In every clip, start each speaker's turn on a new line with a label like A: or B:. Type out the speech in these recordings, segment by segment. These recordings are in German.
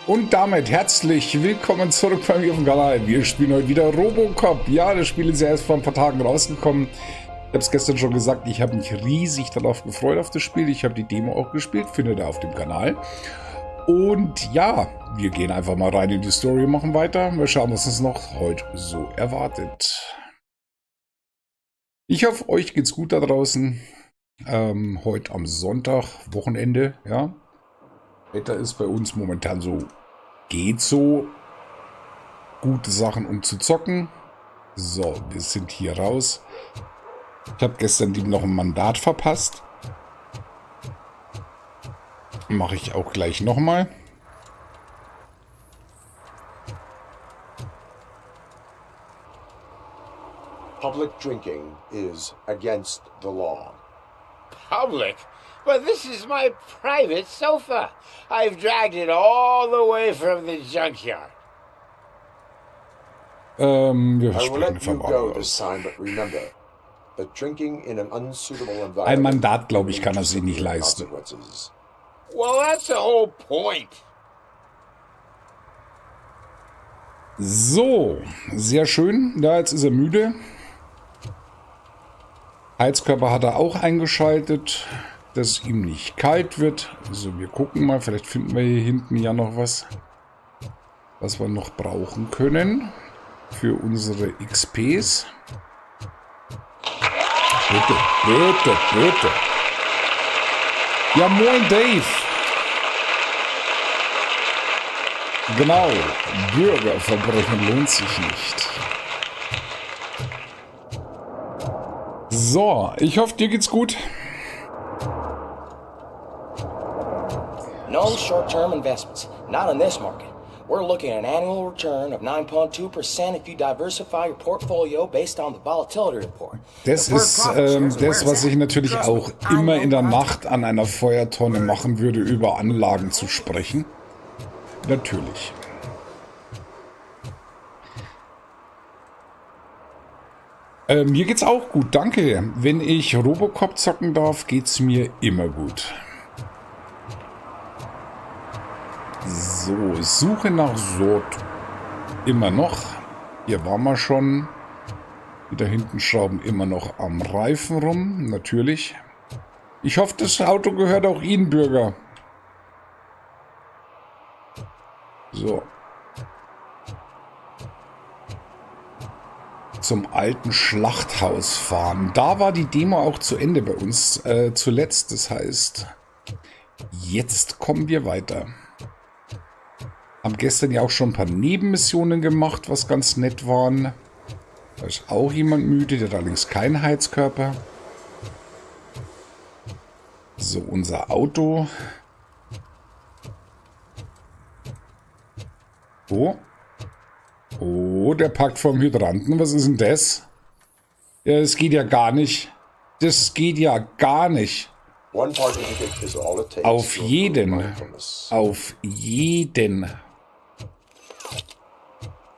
A: Und damit herzlich willkommen zurück bei mir auf dem Kanal. Wir spielen heute wieder Robocop. Ja, das Spiel ist ja erst vor ein paar Tagen rausgekommen. Ich habe es gestern schon gesagt, ich habe mich riesig darauf gefreut auf das Spiel. Ich habe die Demo auch gespielt, findet ihr auf dem Kanal. Und ja, wir gehen einfach mal rein in die Story und machen weiter. Mal schauen, was uns noch heute so erwartet. Ich hoffe, euch geht's gut da draußen. Heute am Sonntag, Wochenende, ja. Wetter ist bei uns momentan so, geht so. Gute Sachen, um zu zocken. So, wir sind hier raus. Ich habe gestern noch ein Mandat verpasst. Mache ich auch gleich nochmal.
B: Public drinking is against the law.
C: Public? But this is my private sofa. I've dragged it all the way from the junkyard.
A: Wir
B: I will let you go this
A: aus.
B: time, but remember that drinking in an unsuitable environment.
A: Ein Mandat, glaube ich, kann er sich nicht leisten.
B: Consequences.
C: Well, that's the whole point.
A: So, sehr schön. Ja, jetzt ist er müde. Heizkörper hat er auch eingeschaltet, dass es ihm nicht kalt wird. Also wir gucken mal, vielleicht finden wir hier hinten ja noch was wir noch brauchen können für unsere XPs. Bitte, bitte, bitte. Ja, moin Dave. Genau, Bürgerverbrechen lohnt sich nicht. So, ich hoffe, dir geht's gut.
D: No short-term investments, not in this market. We're looking at an annual return of 9.2% if you diversify your portfolio based on the volatility report.
A: Das ist das, was ich natürlich auch immer in der Nacht an einer Feuertonne machen würde, über Anlagen zu sprechen. Natürlich. Mir geht's auch gut, danke. Wenn ich Robocop zocken darf, geht's mir immer gut. So, Suche nach Sort. Immer noch. Hier waren wir schon. Die da hinten schrauben immer noch am Reifen rum, natürlich. Ich hoffe, das Auto gehört auch Ihnen, Bürger. So. Zum alten Schlachthaus fahren. Da war die Demo auch zu Ende bei uns zuletzt. Das heißt, jetzt kommen wir weiter. Haben gestern ja auch schon ein paar Nebenmissionen gemacht, was ganz nett waren. Da ist auch jemand müde, der hat allerdings keinen Heizkörper. So, unser Auto. Oh. Oh, der packt vom Hydranten. Was ist denn das? Ja, das geht ja gar nicht. Das geht ja gar nicht. Auf jeden. Auf jeden.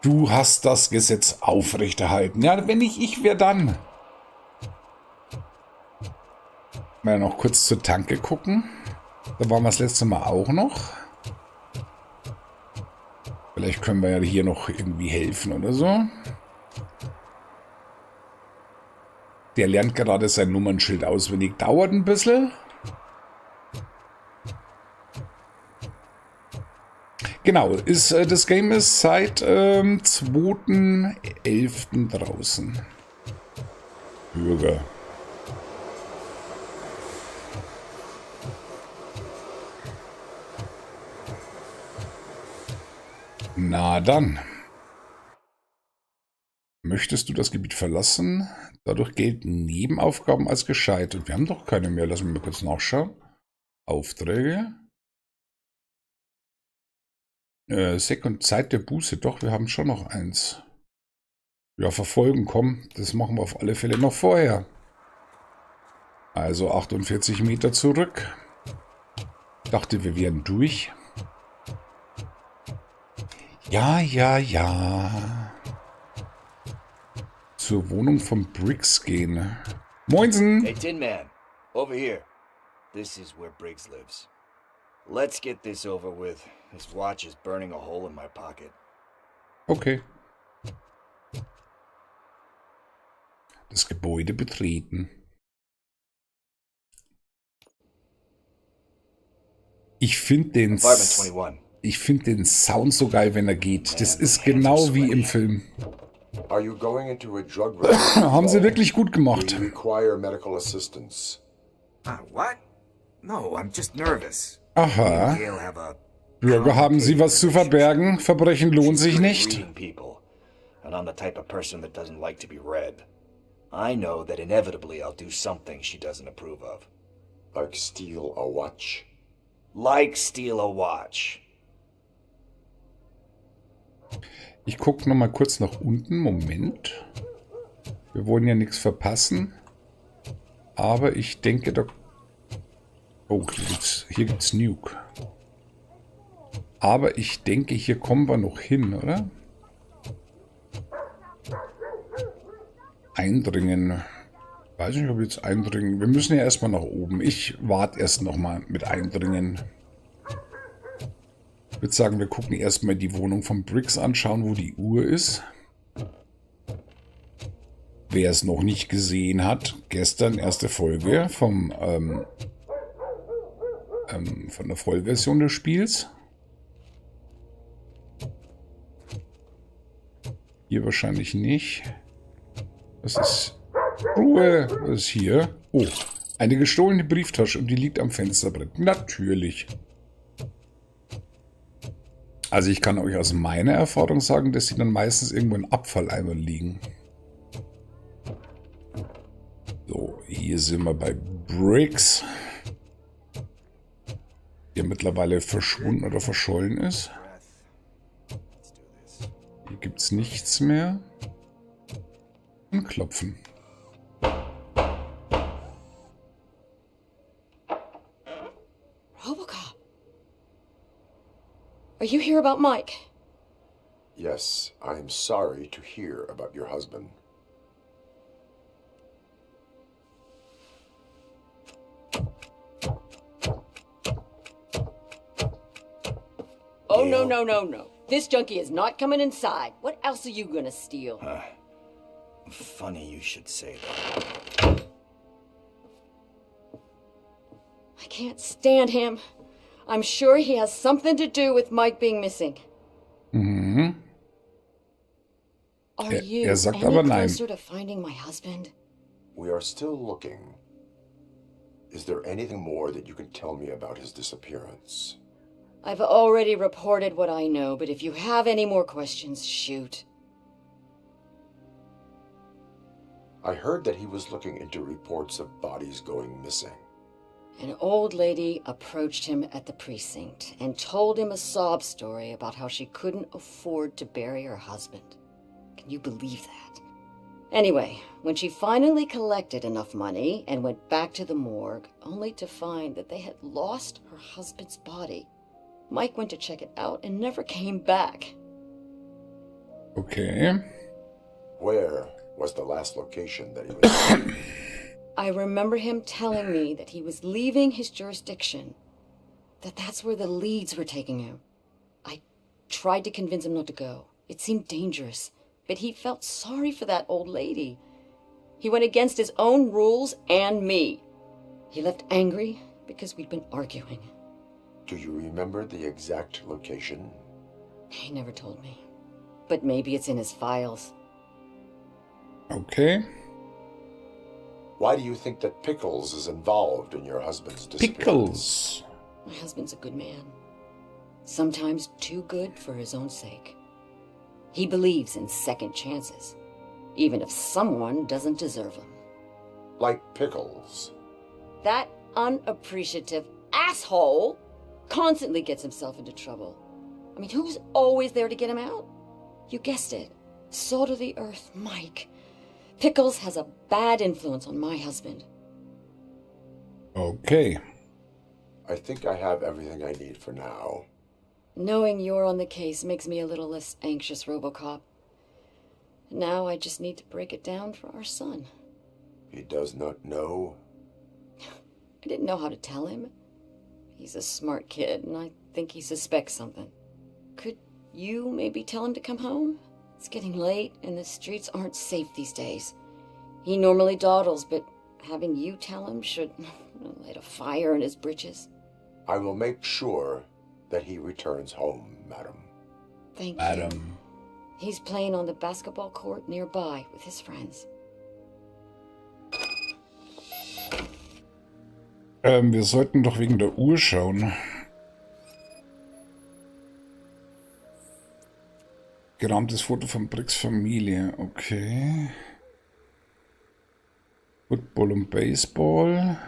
A: Du hast das Gesetz aufrechterhalten. Ja, wenn nicht ich, wer dann? Mal noch kurz zur Tanke gucken. Da waren wir das letzte Mal auch noch. Vielleicht können wir ja hier noch irgendwie helfen oder so. Der lernt gerade sein Nummernschild auswendig. Dauert ein bisschen. Genau, das Game ist seit 2.11. draußen. Bürger. Na dann. Möchtest du das Gebiet verlassen? Dadurch gelten Nebenaufgaben als gescheitert. Wir haben doch keine mehr. Lassen wir mal kurz nachschauen. Aufträge. Zeit der Buße. Doch, wir haben schon noch eins. Ja, verfolgen, komm. Das machen wir auf alle Fälle noch vorher. Also 48 Meter zurück. Dachte, wir wären durch. Ja, ja, ja. Zur Wohnung von Briggs gehen. Moinsen!
E: Hey, Tin Man, over here. This is where Briggs lives. Let's get this over with. This watch is burning a hole in my pocket.
A: Okay. Das Gebäude betreten. Ich finde den Sound so geil, wenn er geht. Das ist genau wie im Film.
B: Are you going into a drug
A: Haben sie wirklich gut gemacht.
B: Do you require medical assistance?
E: What? No, I'm just nervous.
A: Aha.
E: Gail have a
A: Bürger, haben Sie was zu verbergen? Verbrechen lohnt sich nicht.
E: reading people, and I'm the type of person that doesn't like to be read. I know that inevitably I'll do something she doesn't approve of.
B: Like steal a watch?
E: Like steal a watch.
A: Ich gucke noch mal kurz nach unten. Moment. Wir wollen ja nichts verpassen. Aber ich denke, da... Oh, hier gibt's Nuke. Aber ich denke, hier kommen wir noch hin, oder? Eindringen. Weiß nicht, ob wir jetzt eindringen. Wir müssen ja erstmal nach oben. Ich warte erst noch mal mit eindringen. Ich würde sagen, wir gucken erstmal die Wohnung von Briggs anschauen, wo die Uhr ist. Wer es noch nicht gesehen hat, gestern erste Folge von der Vollversion des Spiels. Hier wahrscheinlich nicht. Was ist... Ruhe! Was ist hier? Oh, eine gestohlene Brieftasche und die liegt am Fensterbrett. Natürlich. Also ich kann euch aus meiner Erfahrung sagen, dass sie dann meistens irgendwo in Abfalleimern liegen. So, hier sind wir bei Briggs. Der mittlerweile verschwunden oder verschollen ist. Hier gibt es nichts mehr. Und klopfen.
F: Robocop. Are you here about Mike?
B: Yes, I'm sorry to hear about your husband.
F: Oh, no. This junkie is not coming inside. What else are you gonna steal?
E: Funny you should say that.
F: I can't stand him. I'm sure he has something to do with Mike being missing.
A: Mhm.
F: Are you
A: sagt
F: any
A: aber nein.
F: closer to finding my husband?
B: We are still looking. Is there anything more that you can tell me about his disappearance?
F: I've already reported what I know, but if you have any more questions, shoot.
B: I heard that he was looking into reports of bodies going missing.
F: An old lady approached him at the precinct and told him a sob story about how she couldn't afford to bury her husband. Can you believe that? Anyway, when she finally collected enough money and went back to the morgue, only to find that they had lost her husband's body, Mike went to check it out and never came back.
A: Okay.
B: Where was the last location that he was?
F: I remember him telling me that he was leaving his jurisdiction, that's where the leads were taking him. I tried to convince him not to go. It seemed dangerous, but he felt sorry for that old lady. He went against his own rules and me. He left angry because we'd been arguing.
B: Do you remember the exact location?
F: He never told me, but maybe it's in his files.
A: Okay.
B: Why do you think that Pickles is involved in your husband's disappearance?
A: Pickles.
F: My husband's a good man. Sometimes too good for his own sake. He believes in second chances, even if someone doesn't deserve them.
B: Like Pickles.
F: That unappreciative asshole constantly gets himself into trouble. I mean, who's always there to get him out? You guessed it. Salt of the earth, Mike. Pickles has a bad influence on my husband.
A: Okay.
B: I think I have everything I need for now.
F: Knowing you're on the case makes me a little less anxious, Robocop. Now I just need to break it down for our son.
B: He does not know.
F: I didn't know how to tell him. He's a smart kid, and I think he suspects something. Could you maybe tell him to come home? It's getting late, and the streets aren't safe these days. He normally dawdles, but having you tell him should light a fire in his britches.
B: I will make sure that he returns home, madam.
F: Thank you.
A: Madam.
F: He's playing on the basketball court nearby with his friends.
A: Wir sollten doch wegen der Uhr schauen. Gerahmtes Foto von Bricks Familie. Okay. Football und Baseball.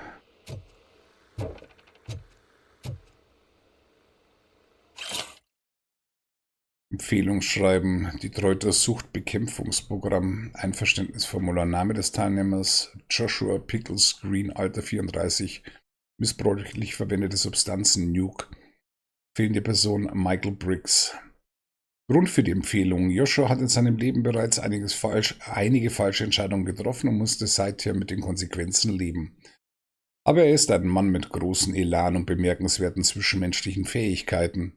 A: Empfehlung schreiben. Detroiter Suchtbekämpfungsprogramm. Einverständnisformular. Name des Teilnehmers. Joshua Pickles Green, Alter 34. Missbräuchlich verwendete Substanzen. Nuke. Fehlende Person. Michael Briggs. Grund für die Empfehlung. Joshua hat in seinem Leben bereits einige falsche Entscheidungen getroffen und musste seither mit den Konsequenzen leben. Aber er ist ein Mann mit großem Elan und bemerkenswerten zwischenmenschlichen Fähigkeiten.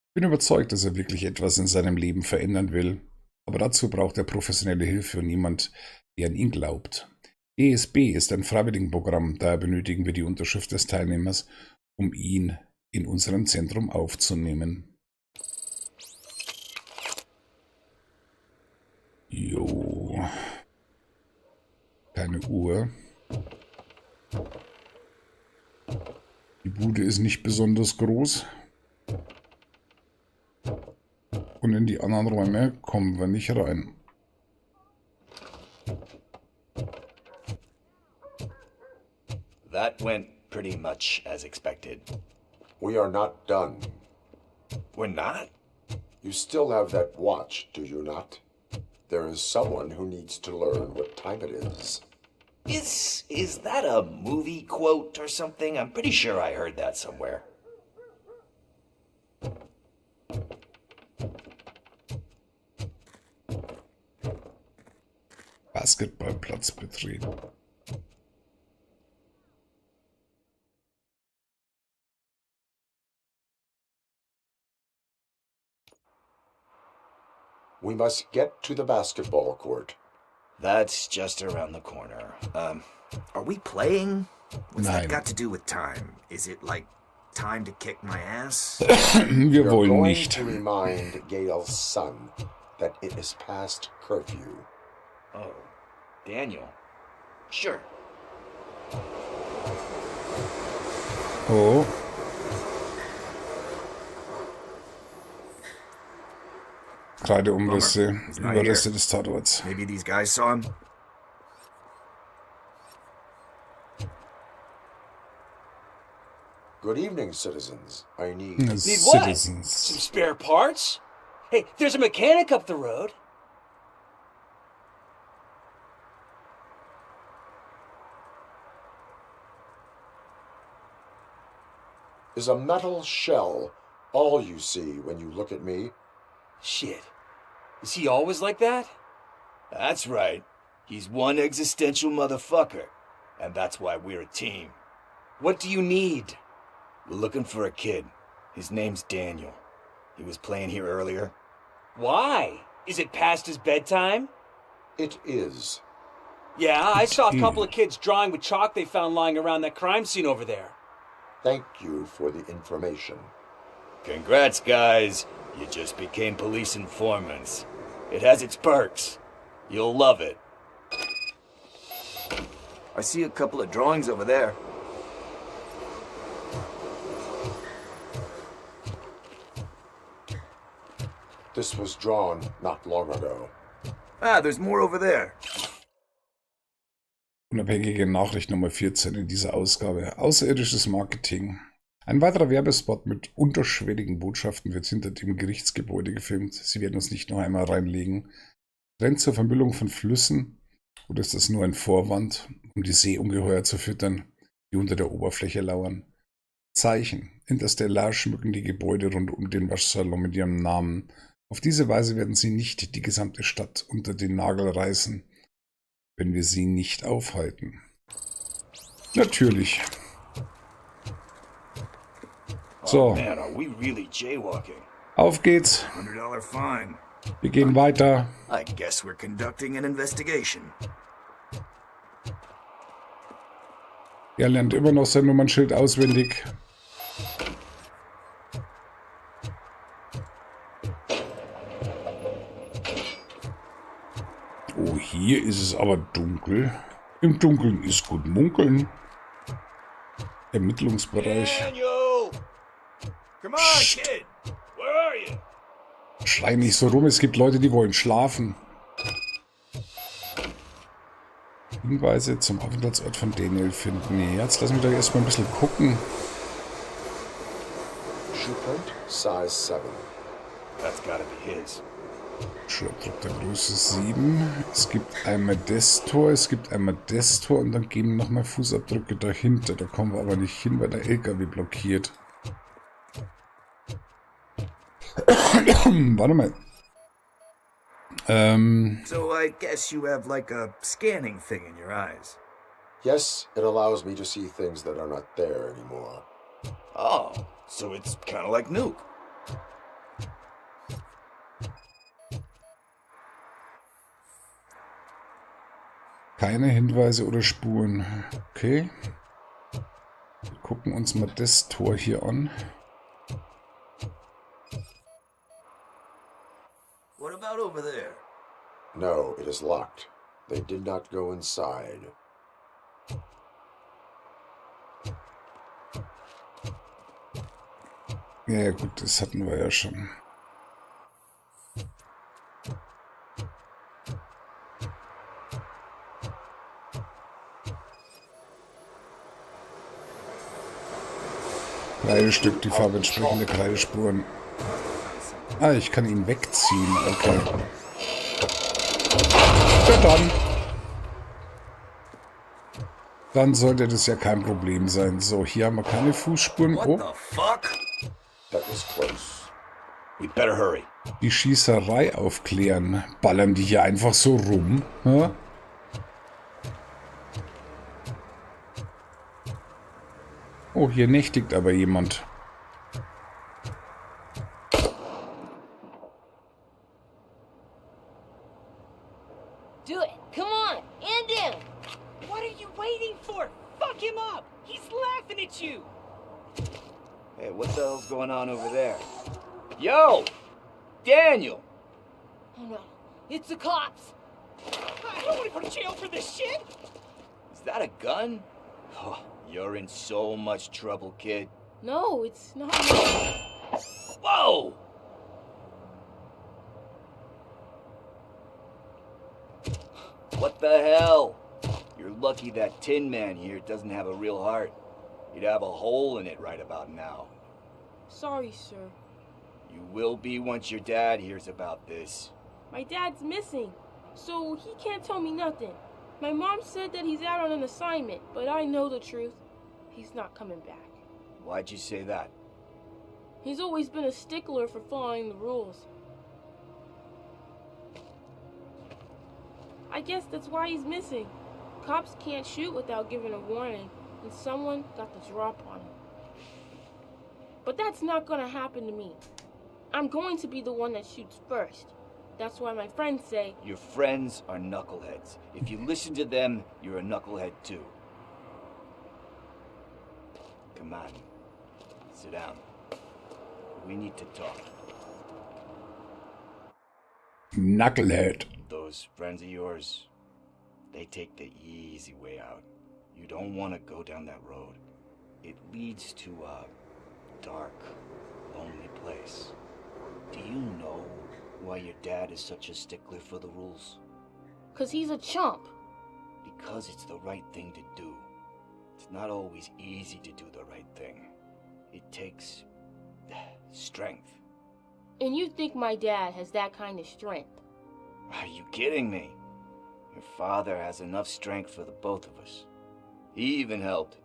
A: Ich bin überzeugt, dass er wirklich etwas in seinem Leben verändern will. Aber dazu braucht er professionelle Hilfe und niemand, der an ihn glaubt. ESB ist ein Freiwilligenprogramm, daher benötigen wir die Unterschrift des Teilnehmers, um ihn in unserem Zentrum aufzunehmen. Jo. Keine Uhr. Die Bude ist nicht besonders groß. Und in die anderen Räume kommen wir nicht rein.
E: That went pretty much as expected.
B: We are not done.
E: We're not?
B: You still have that watch, do you not? There is someone who needs to learn what time it is.
E: Is that a movie quote or something? I'm pretty sure I heard that somewhere.
A: Basketballplatz betreten.
B: We must get to the basketball court.
E: That's just around the corner. Are we playing? What's
A: Nein.
E: that got to do with time? Is it like time to kick my ass?
A: Wir
B: We're
A: wollen
B: going
A: nicht.
B: to remind Gail's son that it is past curfew.
E: Oh, Daniel. Sure.
A: Oh. Kreideumrisse,
E: He's not
A: Überreste
E: here.
A: des Tatorts.
E: Maybe these guys saw him?
B: Good evening, citizens. I need...
G: Need what?
A: Citizens.
G: Some spare parts? Hey, there's a mechanic up the road.
B: Is a metal shell all you see when you look at me?
G: Shit. Is he always like that?
E: That's right. He's one existential motherfucker. And that's why we're a team.
G: What do you need?
E: We're looking for a kid. His name's Daniel. He was playing here earlier.
G: Why? Is it past his bedtime?
B: It is.
G: Yeah, I saw a couple of kids drawing with chalk they found lying around that crime scene over there.
B: Thank you for the information.
E: Congrats, guys. You just became police informants. It has its perks. You'll love it. I see a couple of drawings over there.
B: This was drawn not long ago.
E: Ah, there's more over there.
A: Unabhängige Nachricht Nummer 14 in dieser Ausgabe. Außerirdisches Marketing. Ein weiterer Werbespot mit unterschwelligen Botschaften wird hinter dem Gerichtsgebäude gefilmt. Sie werden uns nicht noch einmal reinlegen. Trend zur Vermüllung von Flüssen? Oder ist das nur ein Vorwand, um die Seeungeheuer zu füttern, die unter der Oberfläche lauern? Zeichen. Interstellar schmücken die Gebäude rund um den Waschsalon mit ihrem Namen. Auf diese Weise werden sie nicht die gesamte Stadt unter den Nagel reißen, wenn wir sie nicht aufhalten. Natürlich. So,
E: Man, are we really jaywalking?
A: auf geht's.
E: $100 fine.
A: Wir gehen weiter.
E: I guess we're conducting an investigation.
A: Er lernt immer noch sein Nummernschild auswendig. Oh, hier ist es aber dunkel. Im Dunkeln ist gut munkeln. Ermittlungsbereich.
E: Daniel! Come on, kid! Where are you?
A: Schrei nicht so rum, es gibt Leute, die wollen schlafen. Hinweise zum Aufenthaltsort von Daniel finden. Nee, jetzt lassen wir doch erstmal ein bisschen gucken.
B: Shoeprint, size 7.
E: That's gotta be his.
A: Schuhdruck der Größe 7. Es gibt einmal das Tor, und dann gehen nochmal Fußabdrücke dahinter. Da kommen wir aber nicht hin, weil der LKW blockiert. Warte mal.
E: So I guess you have like a scanning thing in your eyes.
B: Yes, it allows me to see things that are not there anymore.
E: Oh, so it's kind of like Nuke.
A: Keine Hinweise oder Spuren. Okay. Wir gucken uns mal das Tor hier an.
E: What about over there?
B: No, it is locked. They did not go inside.
A: Ja gut, das hatten wir ja schon. Kreidestück, die Farbe entsprechende Kreidespuren. Ah, ich kann ihn wegziehen. Okay. Ja dann. Dann sollte das ja kein Problem sein. So, hier haben wir keine Fußspuren.
E: What
A: Oh,
E: the fuck?
B: That was close.
E: We better hurry.
A: die Schießerei aufklären. Ballern die hier einfach so rum? Hä? Oh, hier nächtigt aber jemand.
F: Do it. Come on. End him.
G: What are you waiting for? Fuck him up! He's laughing at you!
E: Hey, what the hell's going on over there? Yo! Daniel!
F: Oh no. It's the cops.
G: I don't want to go to jail for this shit!
E: Is that a gun? Oh, you're in so much trouble, kid.
F: No, it's not.
E: Whoa! What the hell? You're lucky that Tin Man here doesn't have a real heart. You'd have a hole in it right about now.
H: Sorry, sir.
E: You will be once your dad hears about this.
H: My dad's missing, so he can't tell me nothing. My mom said that he's out on an assignment, but I know the truth. He's not coming back.
E: Why'd you say that?
H: He's always been a stickler for following the rules. I guess that's why he's missing. Cops can't shoot without giving a warning, and someone got the drop on him. But that's not gonna happen to me. I'm going to be the one that shoots first. That's why my friends say...
E: Your friends are knuckleheads. If you listen to them, you're a knucklehead too. Come on. Sit down. We need to talk.
A: Knucklehead.
E: Those friends of yours, they take the easy way out. You don't want to go down that road. It leads to a dark, lonely place. Do you know why your dad is such a stickler for the rules?
H: 'Cause he's a chump.
E: Because it's the right thing to do. It's not always easy to do the right thing. It takes strength.
H: And you think my dad has that kind of strength?
E: Are you kidding me? Your father has enough strength for the both of us. He even helped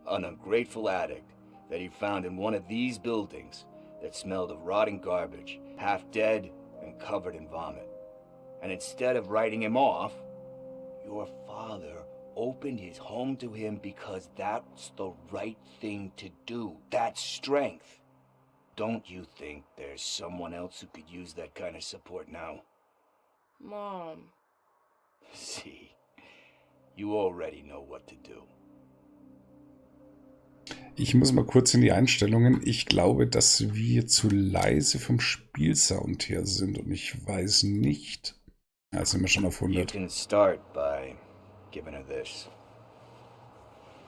E: an ungrateful addict that he found in one of these buildings that smelled of rotting garbage, half dead and covered in vomit. And instead of writing him off, your father opened his home to him because that's the right thing to do. That's strength. Don't you think there's someone else who could use that kind of support now?
H: Mom.
E: See, you already know what to do.
A: Ich muss mal kurz in die Einstellungen. Ich glaube, dass wir zu leise vom Spielsound her sind und ich weiß nicht. Ja, sind wir schon auf
E: You
A: 100.
E: can start by giving her this.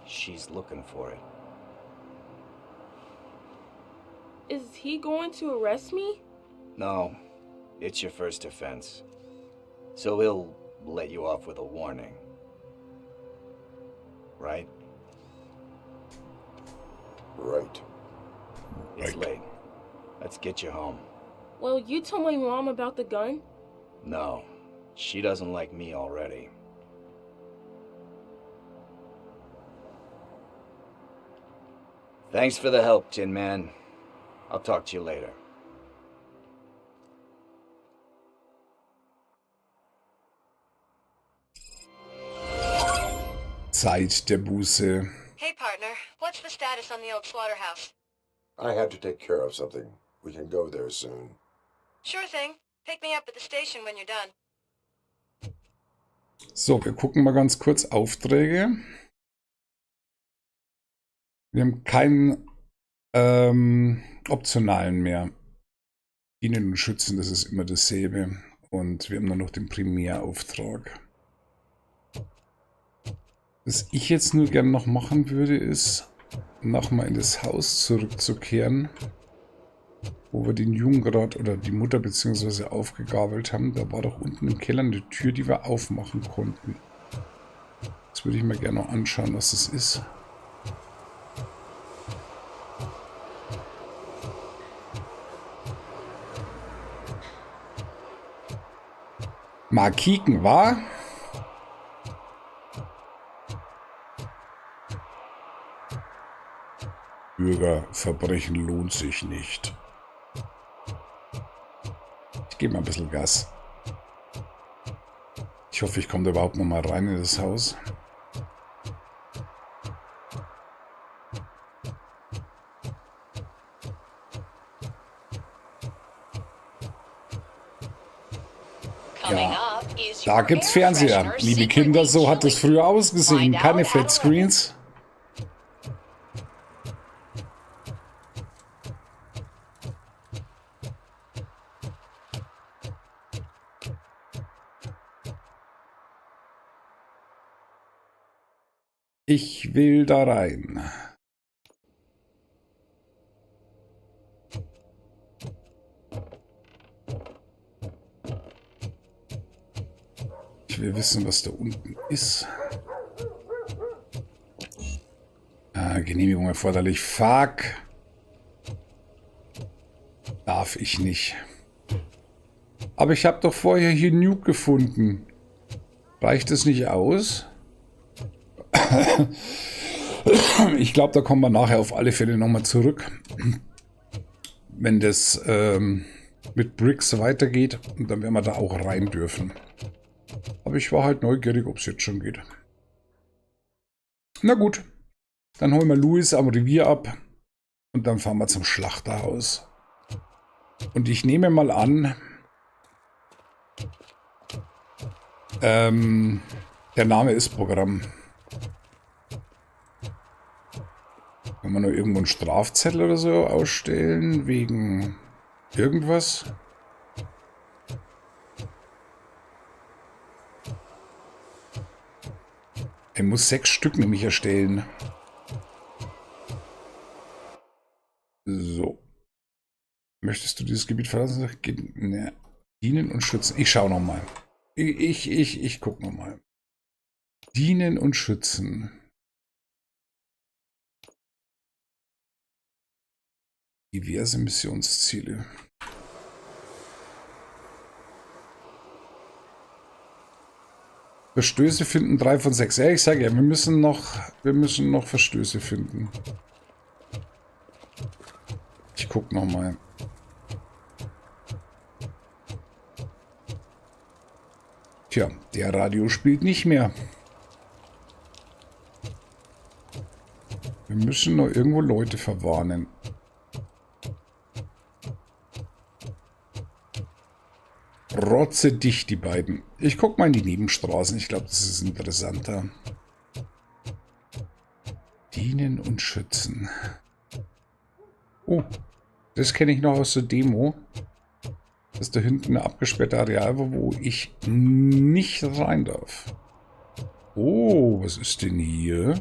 E: She's looking for it.
H: Is he going to arrest me?
E: No, it's your first offense. So he'll let you off with a warning. Right?
B: Right.
E: It's late. Let's get you home.
H: Well, you told my mom about the gun?
E: No, she doesn't like me already. Thanks for the help, Tin Man. I'll talk to you later.
A: Zeit der Buße.
F: Hey, partner. What's the status on the old slaughterhouse?
B: I have to take care of something. We can go there soon.
F: Sure thing. Pick me up at the station when you're done.
A: So, wir gucken mal ganz kurz Aufträge. Wir haben keinen optionalen mehr. Dienen und schützen, das ist immer dasselbe. Und wir haben nur noch den Primärauftrag. Was ich jetzt nur gerne noch machen würde, ist, nochmal in das Haus zurückzukehren, wo wir den Jungen gerade oder die Mutter beziehungsweise aufgegabelt haben. Da war doch unten im Keller eine Tür, die wir aufmachen konnten. Das würde ich mir gerne noch anschauen, was das ist. Mal kicken, wa? Bürgerverbrechen lohnt sich nicht. Ich gebe mal ein bisschen Gas. Ich hoffe, ich komme da überhaupt noch mal rein in das Haus. Ja, da gibt's Fernseher. Liebe Kinder, so hat es früher ausgesehen. Keine Flatscreens. Ich will da rein. Ich will wissen, was da unten ist. Genehmigung erforderlich. Fuck. Darf ich nicht. Aber ich habe doch vorher hier Nuke gefunden. Reicht es nicht aus? Ich glaube, da kommen wir nachher auf alle Fälle nochmal zurück. Wenn das mit Bricks weitergeht, dann werden wir da auch rein dürfen. Aber ich war halt neugierig, ob es jetzt schon geht. Na gut, dann holen wir Louis am Revier ab und dann fahren wir zum Schlachterhaus. Und ich nehme mal an, der Name ist Programm. Kann man noch irgendwo einen Strafzettel oder so ausstellen, wegen irgendwas? Er muss 6 Stück nämlich erstellen. So. Möchtest du dieses Gebiet verlassen? Ne. Dienen und schützen. Ich schau noch mal. Ich guck noch mal. Dienen und schützen. Diverse Missionsziele. Verstöße finden 3 von 6. Ja, ich sage ja, wir müssen noch Verstöße finden. Ich guck noch mal. Tja, der Radio spielt nicht mehr. Wir müssen noch irgendwo Leute verwarnen. rotzedicht, die beiden. Ich guck mal in die Nebenstraßen. Ich glaube, das ist interessanter. Dienen und schützen. Oh, das kenne ich noch aus der Demo. Dass da hinten eine abgesperrte Areal war, wo ich nicht rein darf. Oh, was ist denn hier?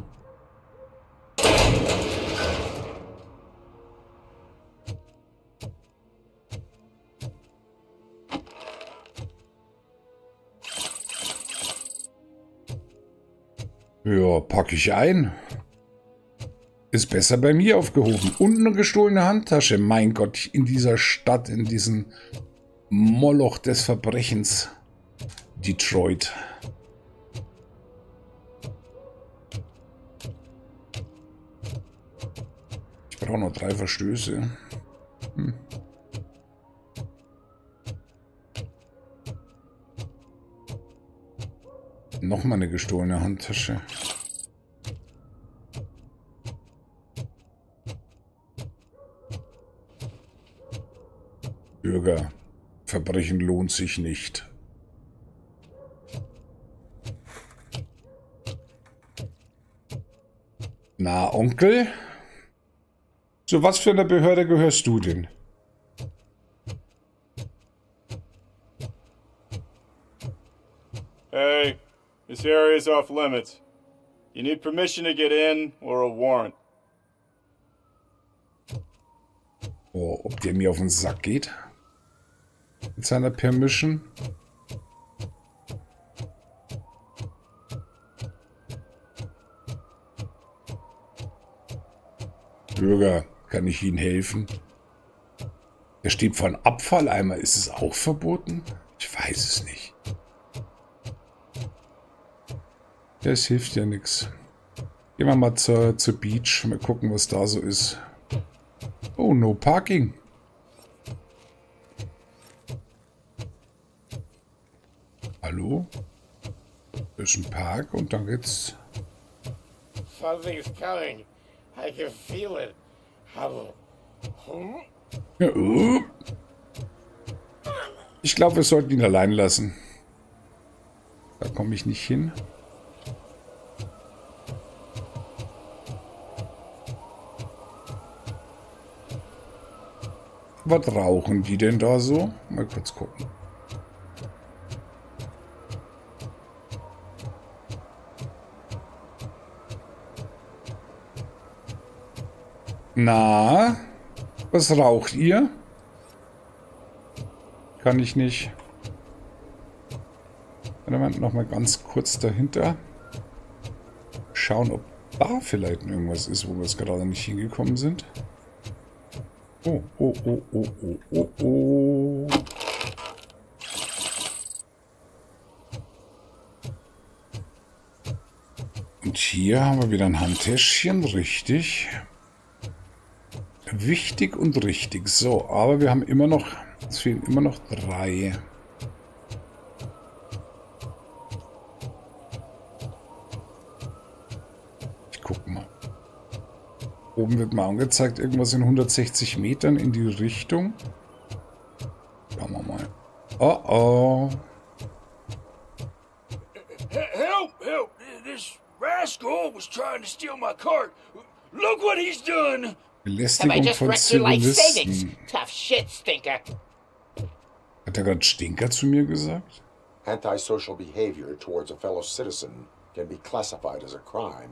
A: Ja, packe ich ein. Ist besser bei mir aufgehoben. Und eine gestohlene Handtasche. Mein Gott, in dieser Stadt, in diesem Moloch des Verbrechens. Detroit. Ich brauche noch 3 Verstöße. Nochmal eine gestohlene Handtasche. Bürger, Verbrechen lohnt sich nicht. Na, Onkel? Zu was für einer Behörde gehörst du denn?
I: Hey, this area is off limits. You need permission to get in or a warrant.
A: Oh, ob der mir auf den Sack geht? Mit seiner Permission? Bürger, kann ich Ihnen helfen? Der steht vor einem Abfalleimer. Ist es auch verboten? Ich weiß es nicht. Das hilft ja nichts. Gehen wir mal zur Beach. Mal gucken, was da so ist. Oh, no parking. Hallo? Das ist ein Park und dann geht's.
C: Something's coming. I can feel it.
A: Ja, ich glaube, wir sollten ihn allein lassen. Da komme ich nicht hin. Was rauchen die denn da so? Mal kurz gucken. Na, was raucht ihr? Kann ich nicht. Warte mal, noch mal ganz kurz dahinter. Schauen, ob da vielleicht irgendwas ist, wo wir jetzt gerade nicht hingekommen sind. Oh, oh, oh, oh, oh, oh, oh. Und hier haben wir wieder ein Handtäschchen, richtig. Wichtig und richtig. So, aber wir haben immer noch, es fehlen immer noch 3. Ich guck mal. Oben wird mal angezeigt, irgendwas in 160 Metern in die Richtung. Schauen wir mal. Oh oh.
E: Help! Help! This rascal was trying to steal my cart. Look what he's done!
C: Have I
A: Belästigung
C: just
A: von
C: wrecked your life savings?
A: Zivilisten.
C: Tough shit, stinker.
A: Hat er gerade Stinker zu mir gesagt?
B: Antisocial behavior towards a fellow citizen can be classified as a crime.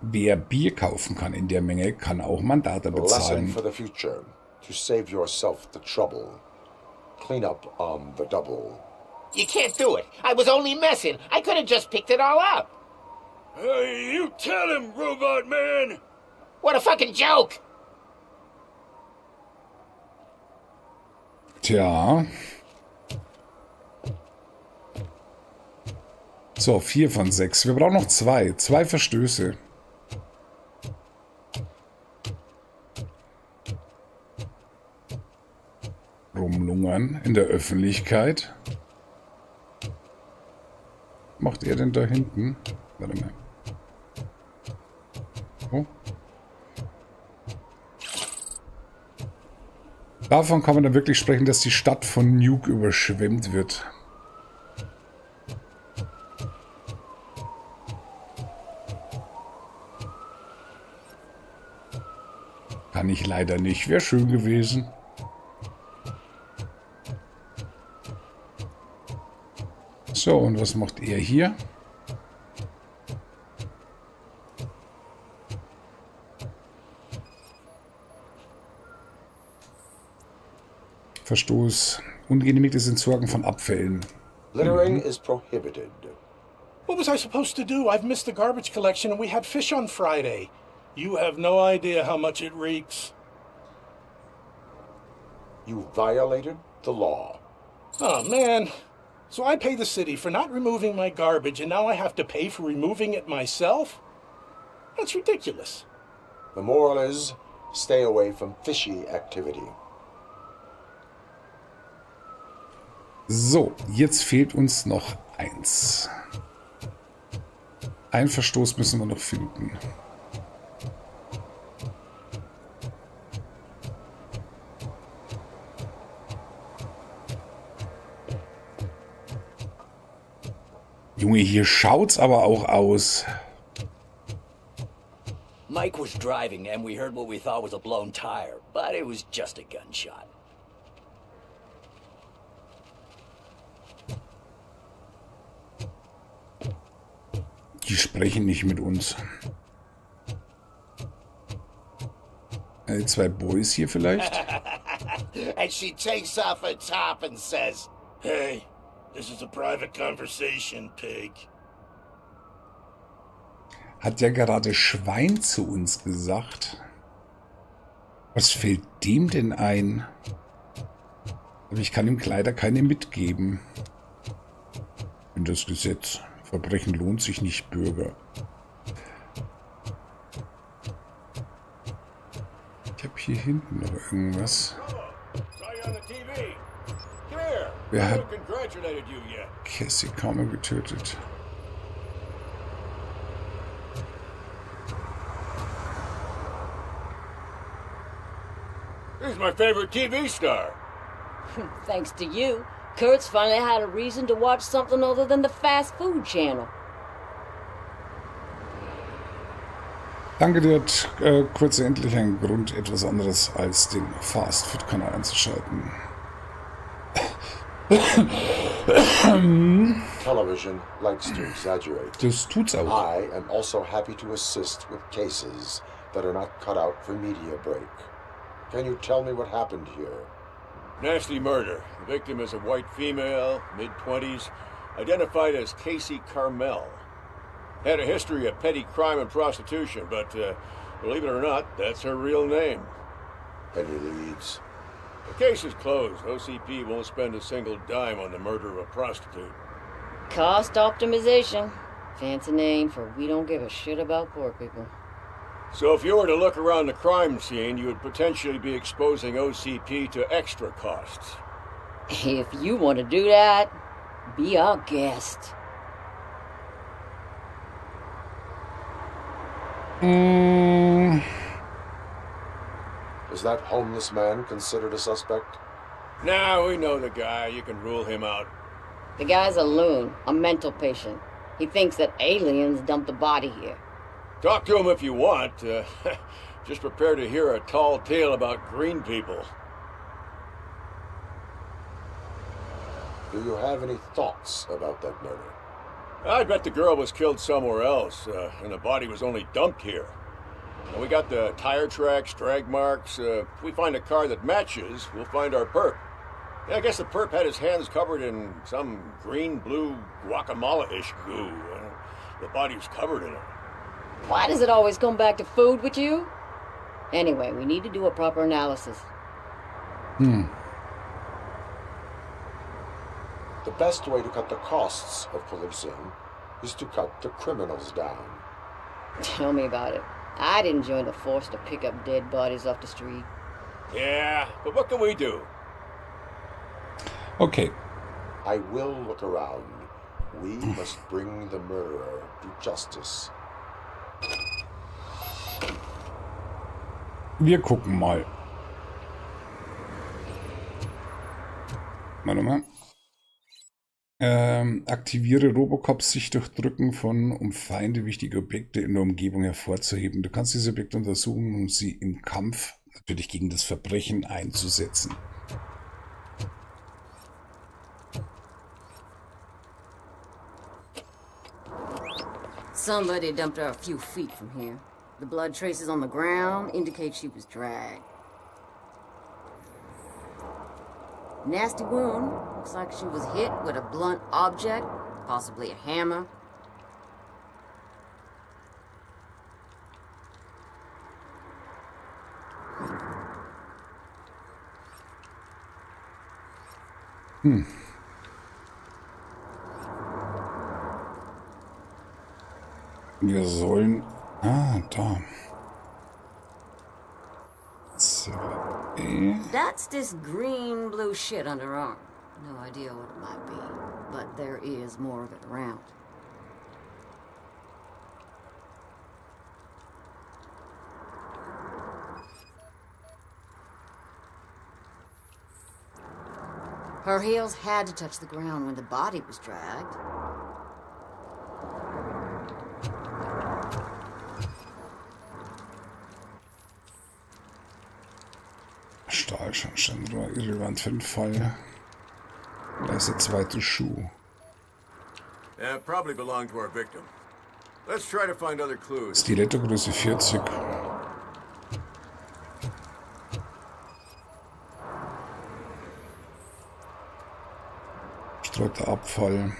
A: Wer Bier kaufen kann in der Menge, kann auch Mandate
B: A lesson
A: bezahlen.
B: for the future. To save yourself the trouble. Clean up on the double.
C: You can't do it. I was only messing. I could have just picked it all up.
E: Hey, you tell him, Robot Man!
C: What a fucking joke!
A: Tja. So, 4 von 6. Wir brauchen noch 2. 2 Verstöße. Rumlungern in der Öffentlichkeit. Was macht er denn da hinten? Warte mal. Oh. Davon kann man dann wirklich sprechen, dass die Stadt von Nuke überschwemmt wird. Kann ich leider nicht. Wäre schön gewesen. So, und was macht er hier? Verstoß. Ungenehmigtes Entsorgen von Abfällen.
B: Littering is prohibited.
J: What was I supposed to do? I've missed the garbage collection and we had fish on Friday. You have no idea how much it reeks.
B: You violated the law.
J: Oh, man. So I pay the city for not removing my garbage and now I have to pay for removing it myself? That's ridiculous.
B: The moral is, stay away from fishy activity.
A: So, jetzt fehlt uns noch eins. Einen Verstoß müssen wir noch finden. Junge, hier schaut's aber auch aus.
K: Mike was driving and we heard what we thought was a blown tire, but it was just a gunshot.
A: Die sprechen nicht mit uns. Die zwei Boys hier vielleicht?
C: And she takes off her top and says,
J: Hey, this is a private conversation, pig.
A: Hat ja gerade Schwein zu uns gesagt. Was fällt dem denn ein? Aber ich kann ihm leider keine mitgeben. In das Gesetz. Verbrechen lohnt sich nicht, Bürger. Ich habe hier hinten noch irgendwas. Wer hat Cassie Carmer getötet?
C: "He's my favorite TV star."
F: Thanks to you, Kurt's finally had a reason to watch something other than the fast food channel.
A: Danke, dir hat kurz endlich einen Grund, etwas anderes als den Fast-Food-Kanal einzuschalten.
B: Television likes to exaggerate.
A: Das tut's auch.
B: I am also happy to assist with cases that are not cut out for media break. Can you tell me what happened here?
L: Nasty murder. The victim is a white female, mid-20s, identified as Casey Carmel. Had a history of petty crime and prostitution, but believe it or not, that's her real name.
B: Any leads?
L: The case is closed. OCP won't spend a single dime on the murder of a prostitute.
F: Cost optimization. Fancy name for we don't give a shit about poor people.
L: So if you were to look around the crime scene, you would potentially be exposing OCP to extra costs.
F: If you want to do that, be our guest.
B: Is that homeless man considered a suspect?
L: Nah, we know the guy. You can rule him out.
F: The guy's a loon, a mental patient. He thinks that aliens dumped the body here.
L: Talk to him if you want. Just prepare to hear a tall tale about green people.
B: Do you have any thoughts about that murder?
L: I bet the girl was killed somewhere else, and the body was only dumped here. And we got the tire tracks, drag marks. If we find a car that matches, we'll find our perp. Yeah, I guess the perp had his hands covered in some green-blue guacamole-ish goo. The body was covered in it.
F: Why does it always come back to food with you? Anyway, we need to do a proper analysis.
B: The best way to cut the costs of policing is to cut the criminals down.
F: Tell me about it. I didn't join the force to pick up dead bodies off the street.
L: Yeah, but what can we do?
A: Okay.
B: I will look around. We must bring the murderer to justice.
A: Wir gucken mal. Warte mal. Aktiviere Robocops sich durch Drücken um Feinde wichtige Objekte in der Umgebung hervorzuheben. Du kannst diese Objekte untersuchen, um sie im Kampf natürlich gegen das Verbrechen einzusetzen.
F: Somebody dumped her a few feet from here. The blood traces on the ground indicate she was dragged. Nasty wound. Looks like she was hit with a blunt object, possibly a hammer.
A: Wir sollen... Ah, da. So.
F: That's this green-blue shit under her arm. No idea what it might be, but there is more of it around. Her heels had to touch the ground when the body was dragged.
A: Stahlschornsteinrohr, irrelevant für den Fall. Da ist der zweite Schuh.
L: Yeah, probably belonged to our victim. Let's try to find other clues.
A: Stiletto-Größe 40. Streuter Abfall.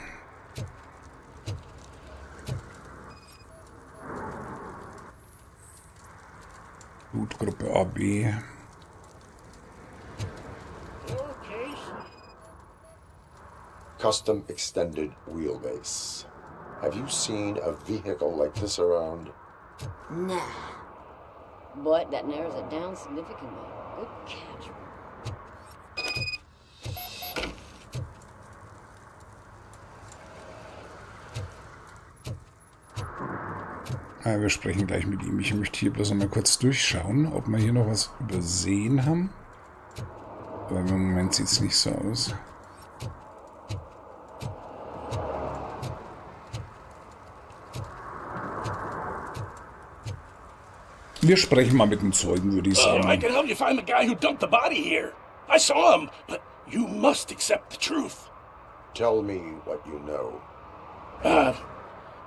A: Blutgruppe AB.
B: Custom extended wheelbase. Have you seen a vehicle like this around?
F: Nah. But that narrows it down significantly. Good catch.
A: Ja, wir sprechen gleich mit ihm. Ich möchte hier bloß noch mal kurz durchschauen, ob wir hier noch was übersehen haben. Aber im Moment sieht es nicht so aus. Wir sprechen mal mit dem Zeugen, würde ich sagen.
J: I can help you find the guy who dumped the body here. I saw him, but you must accept the truth.
B: Tell me what you know.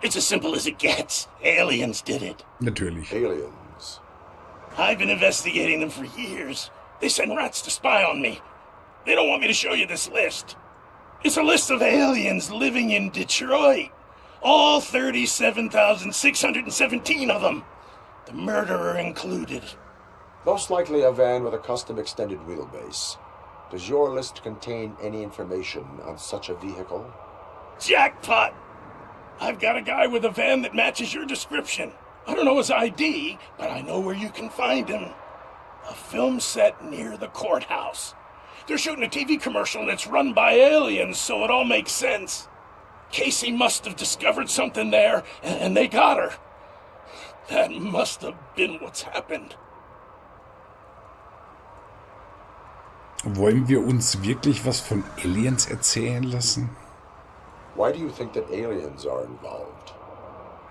J: It's as simple as it gets. Aliens did it.
A: Natürlich.
B: Aliens?
J: I've been investigating them for years. They send rats to spy on me. They don't want me to show you this list. It's a list of aliens living in Detroit. All 37,617 of them. The murderer included.
B: Most likely a van with a custom extended wheelbase. Does your list contain any information on such a vehicle?
J: Jackpot! I've got a guy with a van that matches your description. I don't know his ID, but I know where you can find him. A film set near the courthouse. They're shooting a TV commercial and it's run by aliens, so it all makes sense. Casey must have discovered something there, and they got her. That must have been what's happened.
A: Wollen wir uns wirklich was von Aliens erzählen lassen?
B: Why do you think that aliens are involved?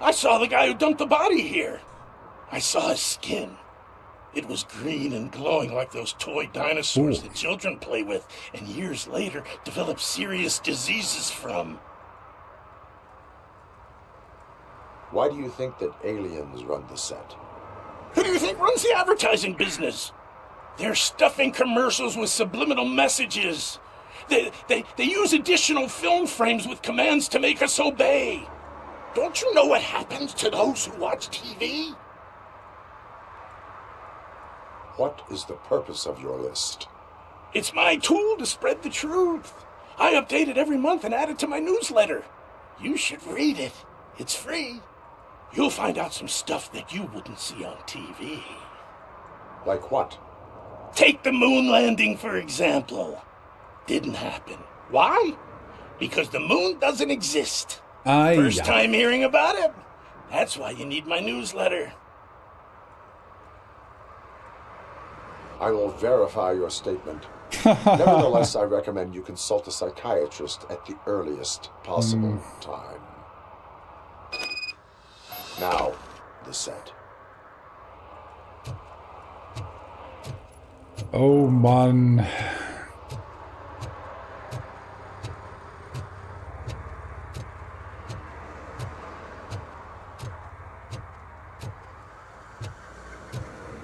J: I saw the guy who dumped the body here. I saw his skin. It was green and glowing like those toy dinosaurs that children play with and years later develop serious diseases from.
B: Why do you think that aliens run the set?
J: Who do you think runs the advertising business? They're stuffing commercials with subliminal messages. They use additional film frames with commands to make us obey. Don't you know what happens to those who watch TV?
B: What is the purpose of your list?
J: It's my tool to spread the truth. I update it every month and add it to my newsletter. You should read it. It's free. You'll find out some stuff that you wouldn't see on TV.
B: Like what?
J: Take the moon landing, for example. Didn't happen. Why? Because the moon doesn't exist. First time hearing about it? That's why you need my newsletter.
B: I will verify your statement Nevertheless, I recommend you consult a psychiatrist at the earliest possible time. Now, the set.
A: Oh Mann.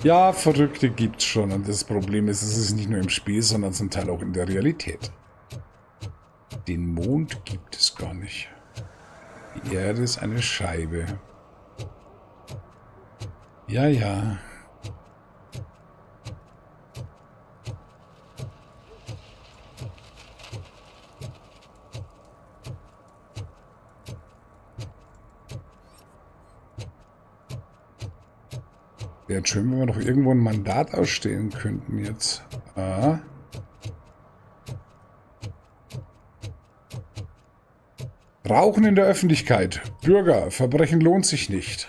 A: Ja, Verrückte gibt's schon. Und das Problem ist, es ist nicht nur im Spiel, sondern zum Teil auch in der Realität. Den Mond gibt es gar nicht. Die Erde ist eine Scheibe. Ja, ja. Wäre schön, wenn wir noch irgendwo ein Mandat ausstellen könnten jetzt. Ah. Rauchen in der Öffentlichkeit. Bürger, Verbrechen lohnt sich nicht.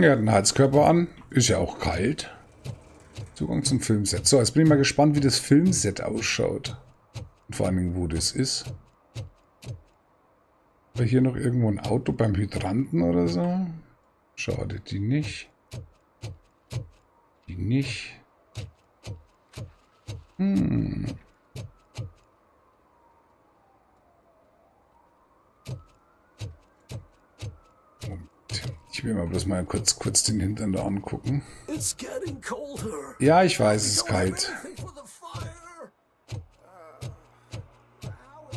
A: Er hat einen Heizkörper an. Ist ja auch kalt. Zugang zum Filmset. So, jetzt bin ich mal gespannt, wie das Filmset ausschaut. Und vor allen Dingen, wo das ist. War hier noch irgendwo ein Auto beim Hydranten oder so? Schade, die nicht. Die nicht. Ich will mal bloß mal kurz den Hintern da angucken. Ja, ich weiß, es ist kalt.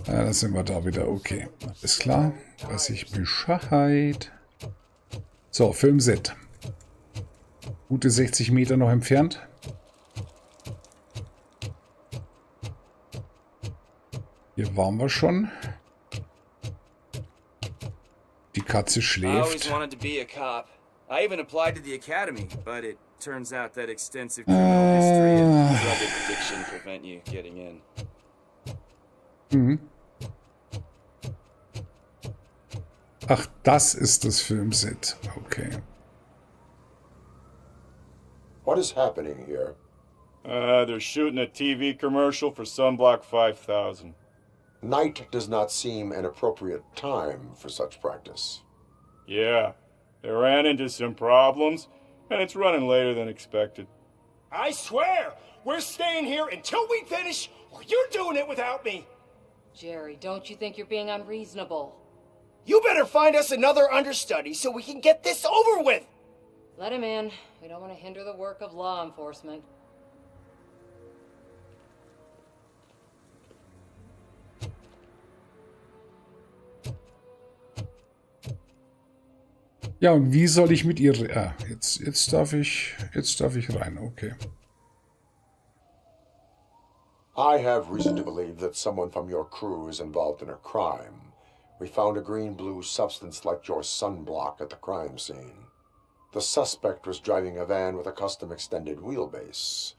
A: Ja, dann sind wir da wieder. Okay, alles klar. Weiß ich Bescheid. So, Filmset. Gute 60 Meter noch entfernt. Hier waren wir schon. Die Katze schläft.
E: I always wanted to be a cop. I even applied to the academy, but it turns out that extensive criminal history and drug addiction prevent you getting in.
A: Mhm. Ach, das ist das Filmset. Okay.
B: What is happening here?
I: They're shooting a TV commercial for Sunblock 5000.
B: Night does not seem an appropriate time for such practice.
I: Yeah, they ran into some problems, and it's running later than expected.
J: I swear, we're staying here until we finish, or you're doing it without me.
F: Jerry, don't you think you're being unreasonable?
D: You better find us another understudy so we can get this over with.
F: Let him in. We don't want to hinder the work of law enforcement.
A: Ja, und wie soll ich mit ihr... Ah, jetzt darf ich rein, okay.
B: I have reason to believe that someone from your crew is involved in a crime. We found a green-blue substance like your sunblock at the crime scene. The suspect was driving a van with a custom extended wheelbase.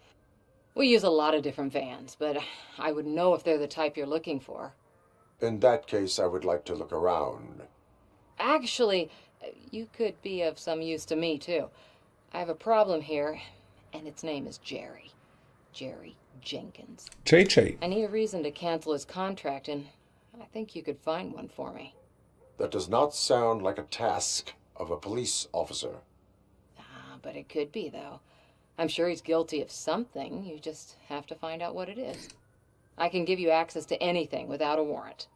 F: We use a lot of different vans, but I wouldn't know if they're the type you're looking for.
B: In that case, I would like to look around.
F: Actually, you could be of some use to me, too. I have a problem here, and its name is Jerry. Jerry Jenkins.
A: JJ.
F: I need a reason to cancel his contract, and I think you could find one for me.
B: That does not sound like a task of a police officer.
F: But it could be, though. I'm sure he's guilty of something. You just have to find out what it is. I can give you access to anything without a warrant.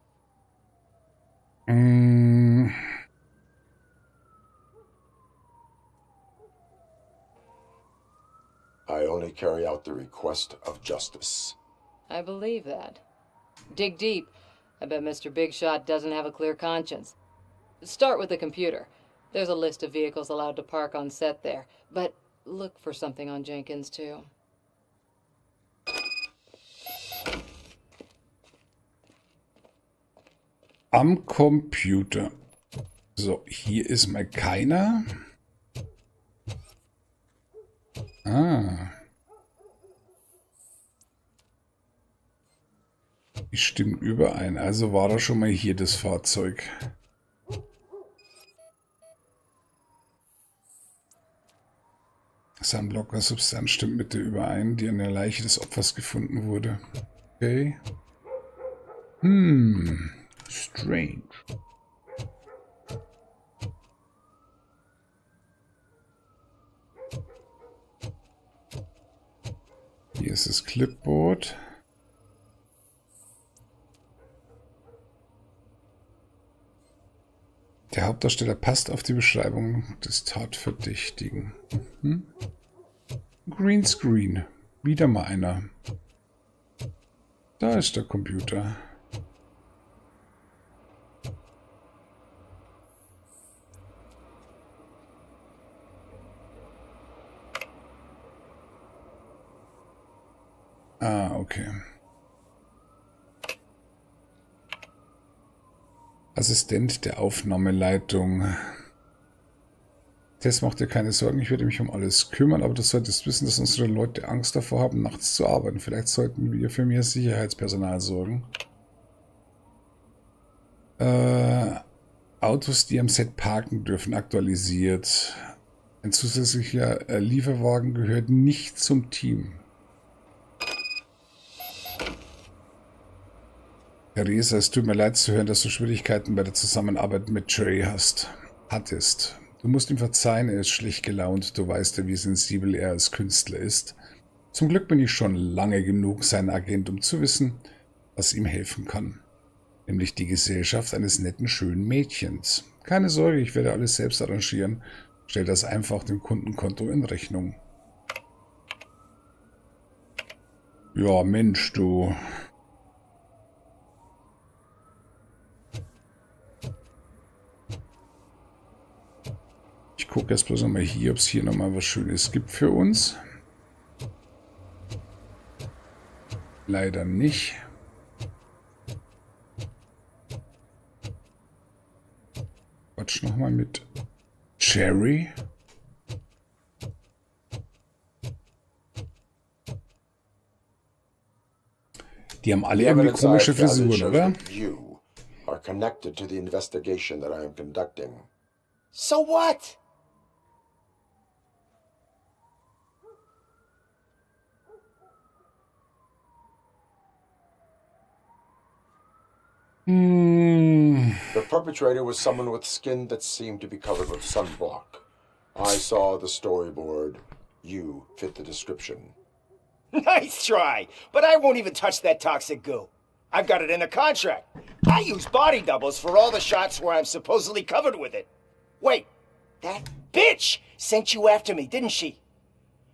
B: I only carry out the request of justice.
F: I believe that. Dig deep. I bet Mr. Big Shot doesn't have a clear conscience. Start with the computer. There's a list of vehicles allowed to park on set there. But look for something on Jenkins, too.
A: Am Computer. So, hier ist mal keiner. Ah. Die stimmen überein. Also war da schon mal hier das Fahrzeug. Sunblocker Substanz stimmt mit der überein, die an der Leiche des Opfers gefunden wurde. Okay. Strange. Hier ist das Clipboard. Der Hauptdarsteller passt auf die Beschreibung des Tatverdächtigen. Greenscreen. Wieder mal einer. Da ist der Computer. Ah, okay. Assistent der Aufnahmeleitung. Tess, mach dir keine Sorgen, ich werde mich um alles kümmern, aber du solltest wissen, dass unsere Leute Angst davor haben, nachts zu arbeiten. Vielleicht sollten wir für mehr Sicherheitspersonal sorgen. Autos, die am Set parken dürfen, aktualisiert. Ein zusätzlicher Lieferwagen gehört nicht zum Team. Theresa, es tut mir leid zu hören, dass du Schwierigkeiten bei der Zusammenarbeit mit Jerry hattest. Du musst ihm verzeihen, er ist schlecht gelaunt, du weißt ja, wie sensibel er als Künstler ist. Zum Glück bin ich schon lange genug sein Agent, um zu wissen, was ihm helfen kann. Nämlich die Gesellschaft eines netten, schönen Mädchens. Keine Sorge, ich werde alles selbst arrangieren. Stell das einfach dem Kundenkonto in Rechnung. Ja, Mensch, du. Ich gucke jetzt bloß nochmal hier, ob es hier nochmal was Schönes gibt für uns. Leider nicht. Quatsch nochmal mit Cherry. Die haben alle irgendwie komische Frisuren, oder?
B: You are connected to the investigation that I am conducting.
D: So what?
B: The perpetrator was someone with skin that seemed to be covered with sunblock. I saw the storyboard. You fit the description.
D: Nice try, but I won't even touch that toxic goo. I've got it in a contract. I use body doubles for all the shots where I'm supposedly covered with it. Wait, that bitch sent you after me, didn't she?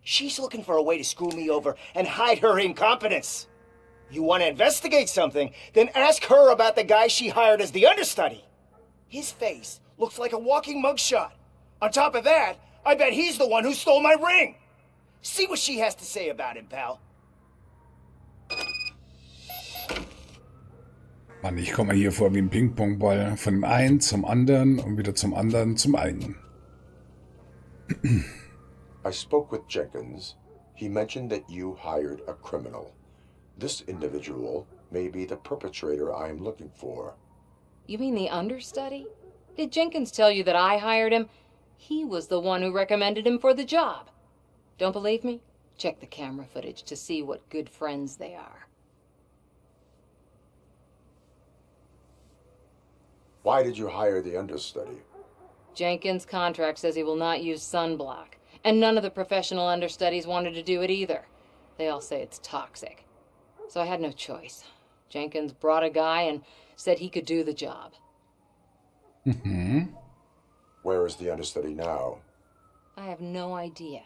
D: She's looking for a way to screw me over and hide her incompetence. You want to investigate something, then ask her about the guy she hired as the understudy. His face looks like a walking mugshot. On top of that, I bet he's the one who stole my ring. See what she has to say about him, pal.
A: Mann, ich komme hier vor wie ein Ping-Pong-Ball. Von dem einen zum anderen und wieder zum anderen zum einen.
B: I spoke with Jenkins. He mentioned that you hired a criminal. This individual may be the perpetrator I am looking for.
M: You mean the understudy? Did Jenkins tell you that I hired him? He was the one who recommended him for the job. Don't believe me? Check the camera footage to see what good friends they are.
B: Why did you hire the understudy?
M: Jenkins' contract says he will not use sunblock, and none of the professional understudies wanted to do it either. They all say it's toxic. So I had no choice. Jenkins brought a guy and said he could do the job.
B: Where is the understudy now?
M: I have no idea.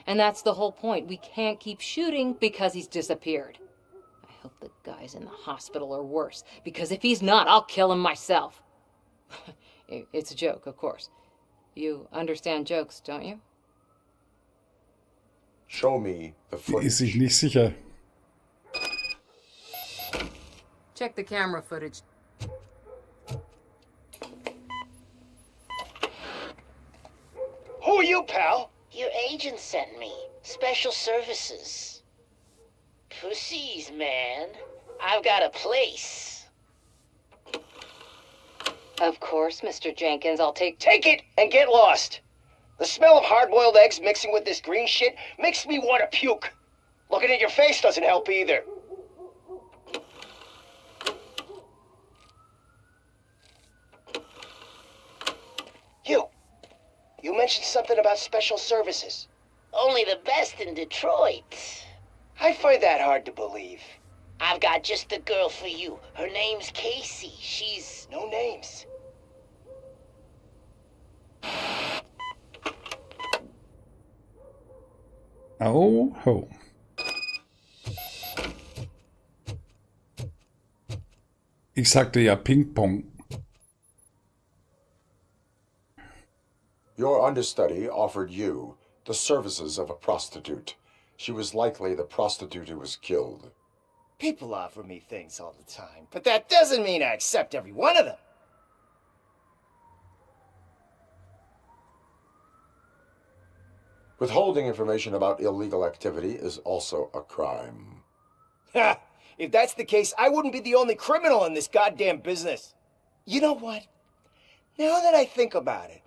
M: And that's the whole point. We can't keep shooting because he's disappeared. I hope the guy's in the hospital or worse, because if he's not, I'll kill him myself. It's a joke, of course. You understand jokes, don't you?
B: Show me the footage.
A: Ist sich nicht sicher.
M: Check the camera footage.
N: sent me. Special services. Pussies, man. I've got a place.
M: Of course, Mr. Jenkins, I'll take
D: Take it and get lost. The smell of hard-boiled eggs mixing with this green shit makes me want to puke. Looking at your face doesn't help either. You mentioned something about special services.
N: Only the best in Detroit.
D: I find that hard to believe.
N: I've got just the girl for you. Her name's Casey. She's...
D: No names.
A: Oh, ho. Ich sagte ja Ping-Pong.
B: Your understudy offered you the services of a prostitute. She was likely the prostitute who was killed.
D: People offer me things all the time, but that doesn't mean I accept every one of them.
B: Withholding information about illegal activity is also a crime.
D: Ha! If that's the case, I wouldn't be the only criminal in this goddamn business. You know what? Now that I think about it,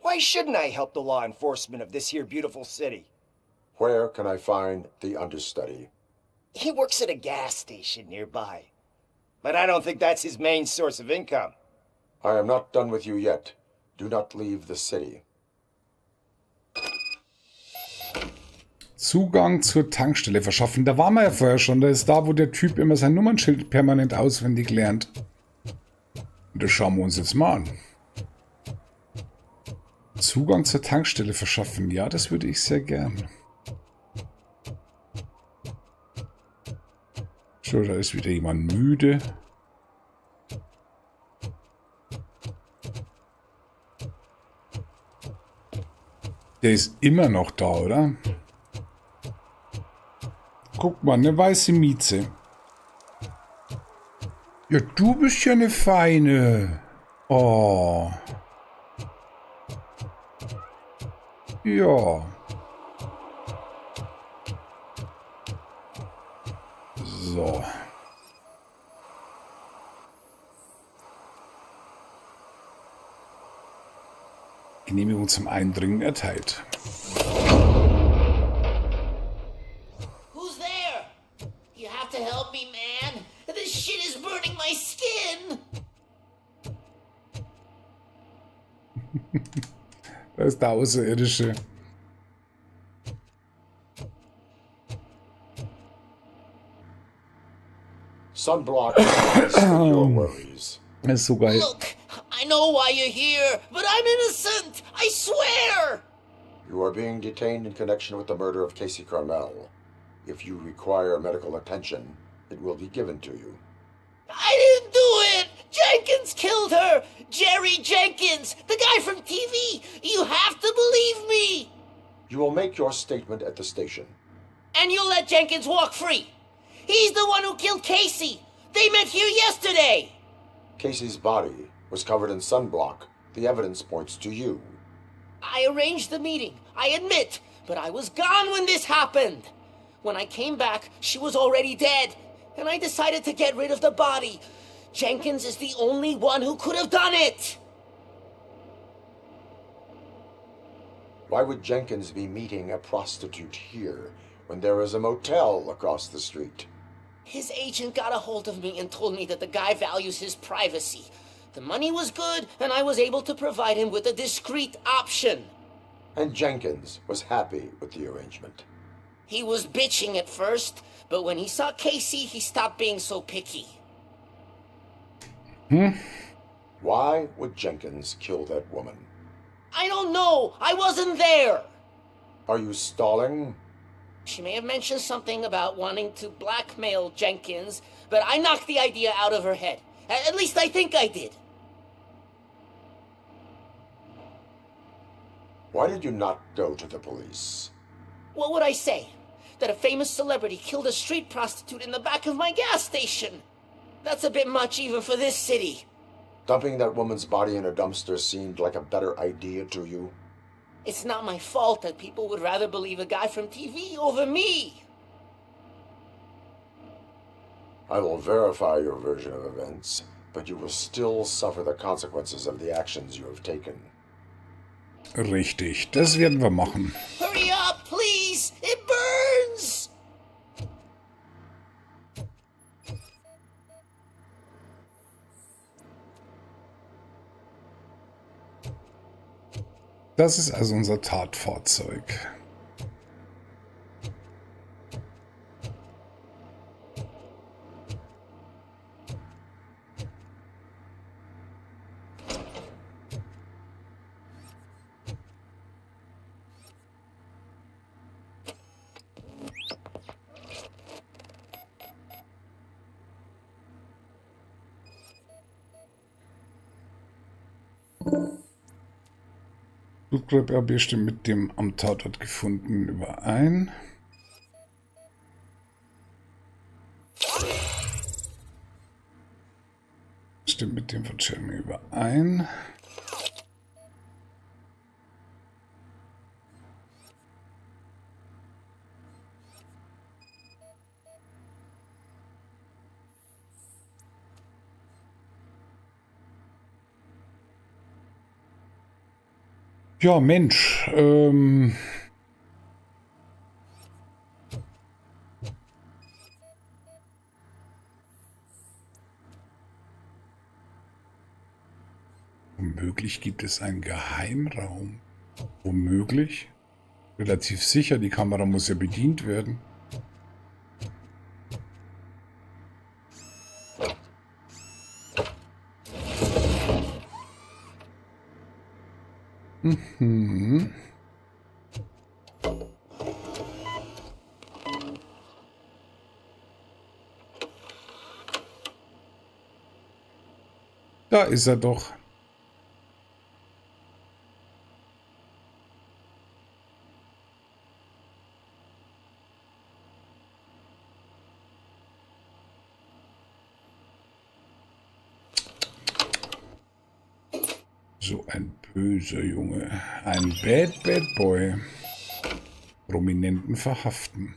D: why shouldn't I help the law enforcement of this here beautiful city?
B: Where can I find the understudy?
D: He works at a gas station nearby. But I don't think that's his main source of income.
B: I am not done with you yet. Do not leave the city.
A: Zugang zur Tankstelle verschaffen. Da waren wir ja vorher schon. Da ist da, wo der Typ immer sein Nummernschild permanent auswendig lernt. Und das schauen wir uns jetzt mal an. Zugang zur Tankstelle verschaffen. Ja, das würde ich sehr gern. So, da ist wieder jemand müde. Der ist immer noch da, oder? Guck mal, eine weiße Mieze. Ja, du bist ja eine Feine. Oh. Ja. So. Genehmigung zum Eindringen erteilt.
N: Who's there? You have to help me, man. This shit is burning my skin.
A: Da ist der Außerirdische.
B: Sunblock is your worries.
A: Das ist so geil.
N: Look, I know why you're here, but I'm innocent. I swear.
B: You are being detained in connection with the murder of Casey Carmel. If you require medical attention, it will be given to you.
N: I didn't do it. Jenkins killed her. Jerry Jenkins, the guy from TV. You have to believe me.
B: You will make your statement at the station.
N: And you'll let Jenkins walk free. He's the one who killed Casey. They met here yesterday.
B: Casey's body was covered in sunblock. The evidence points to you.
N: I arranged the meeting, I admit, but I was gone when this happened. When I came back, she was already dead, and I decided to get rid of the body. Jenkins is the only one who could have done it.
B: Why would Jenkins be meeting a prostitute here when there is a motel across the street?
N: His agent got a hold of me and told me that the guy values his privacy. The money was good, and I was able to provide him with a discreet option.
B: And Jenkins was happy with the arrangement.
N: He was bitching at first, but when he saw Casey, he stopped being so picky.
B: Why would Jenkins kill that woman?
N: I don't know. I wasn't there.
B: Are you stalling?
N: She may have mentioned something about wanting to blackmail Jenkins, but I knocked the idea out of her head. At least I think I did.
B: Why did you not go to the police?
N: What would I say? That a famous celebrity killed a street prostitute in the back of my gas station? That's a bit much even for this city.
B: Dumping that woman's body in a dumpster seemed like a better idea to you?
N: It's not my fault that people would rather believe a guy from TV over me.
B: I will verify your version of events, but you will still suffer the consequences of the actions you have taken.
A: Richtig, das werden wir machen.
N: Hurry up, please! It burns!
A: Das ist also unser Tatfahrzeug. Blutgrupp RB stimmt mit dem am Tatort gefunden überein. Stimmt mit dem von Jeremy überein. Ja, Mensch, womöglich gibt es einen Geheimraum. Womöglich? Relativ sicher, die Kamera muss ja bedient werden. Mhm. Da ist er doch. So ein böser Junge. Ein Bad Boy. Prominenten verhaften.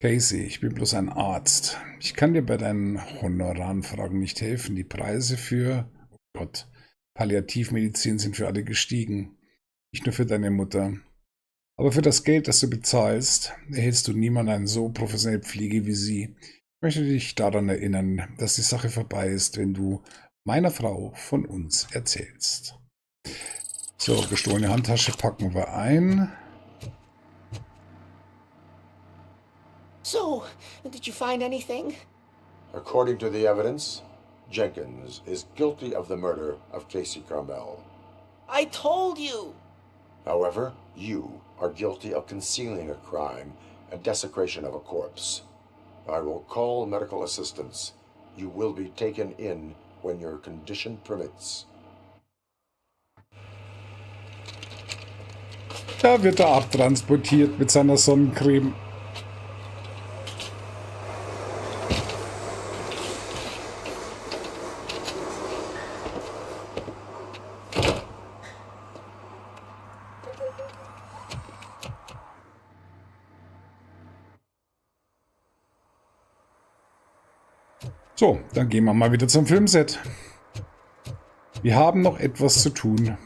A: Casey, ich bin bloß ein Arzt. Ich kann dir bei deinen Honoraranfragen nicht helfen. Die Preise für, oh Gott, Palliativmedizin sind für alle gestiegen. Nicht nur für deine Mutter. Aber für das Geld, das du bezahlst, erhältst du niemand eine so professionelle Pflege wie sie. Ich möchte dich daran erinnern, dass die Sache vorbei ist, wenn du meiner Frau von uns erzählst. So, gestohlene Handtasche packen wir ein.
N: So, did you find anything?
B: According to the evidence, Jenkins is guilty of the murder of Casey Carmel.
N: I told you!
B: However, you are guilty of concealing a crime and desecration of a corpse. I will call medical assistance. You will be taken in when your condition permits.
A: Da wird er abtransportiert mit seiner Sonnencreme. So, dann gehen wir mal wieder zum Filmset. Wir haben noch etwas zu tun.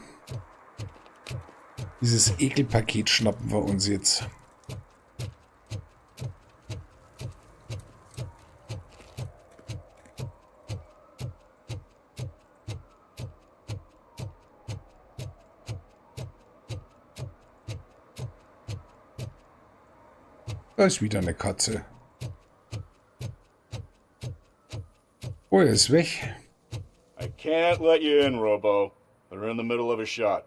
A: Dieses Ekelpaket schnappen wir uns jetzt. Da ist wieder eine Katze. Oh, er ist weg.
I: I can't let you in, Robo. They're in the middle of a shot.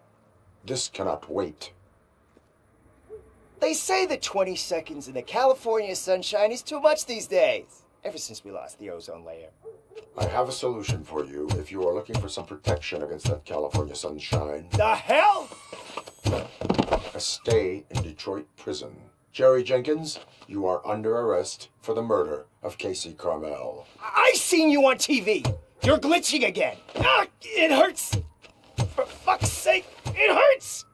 B: This cannot wait.
D: They say that 20 seconds in the California sunshine is too much these days. Ever since we lost the ozone layer.
B: I have a solution for you if you are looking for some protection against that California sunshine.
D: The hell?
B: A stay in Detroit prison. Jerry Jenkins, you are under arrest for the murder of Casey Carmel.
D: I seen you on TV. You're glitching again. Ah, it hurts. For fuck's sake, it hurts.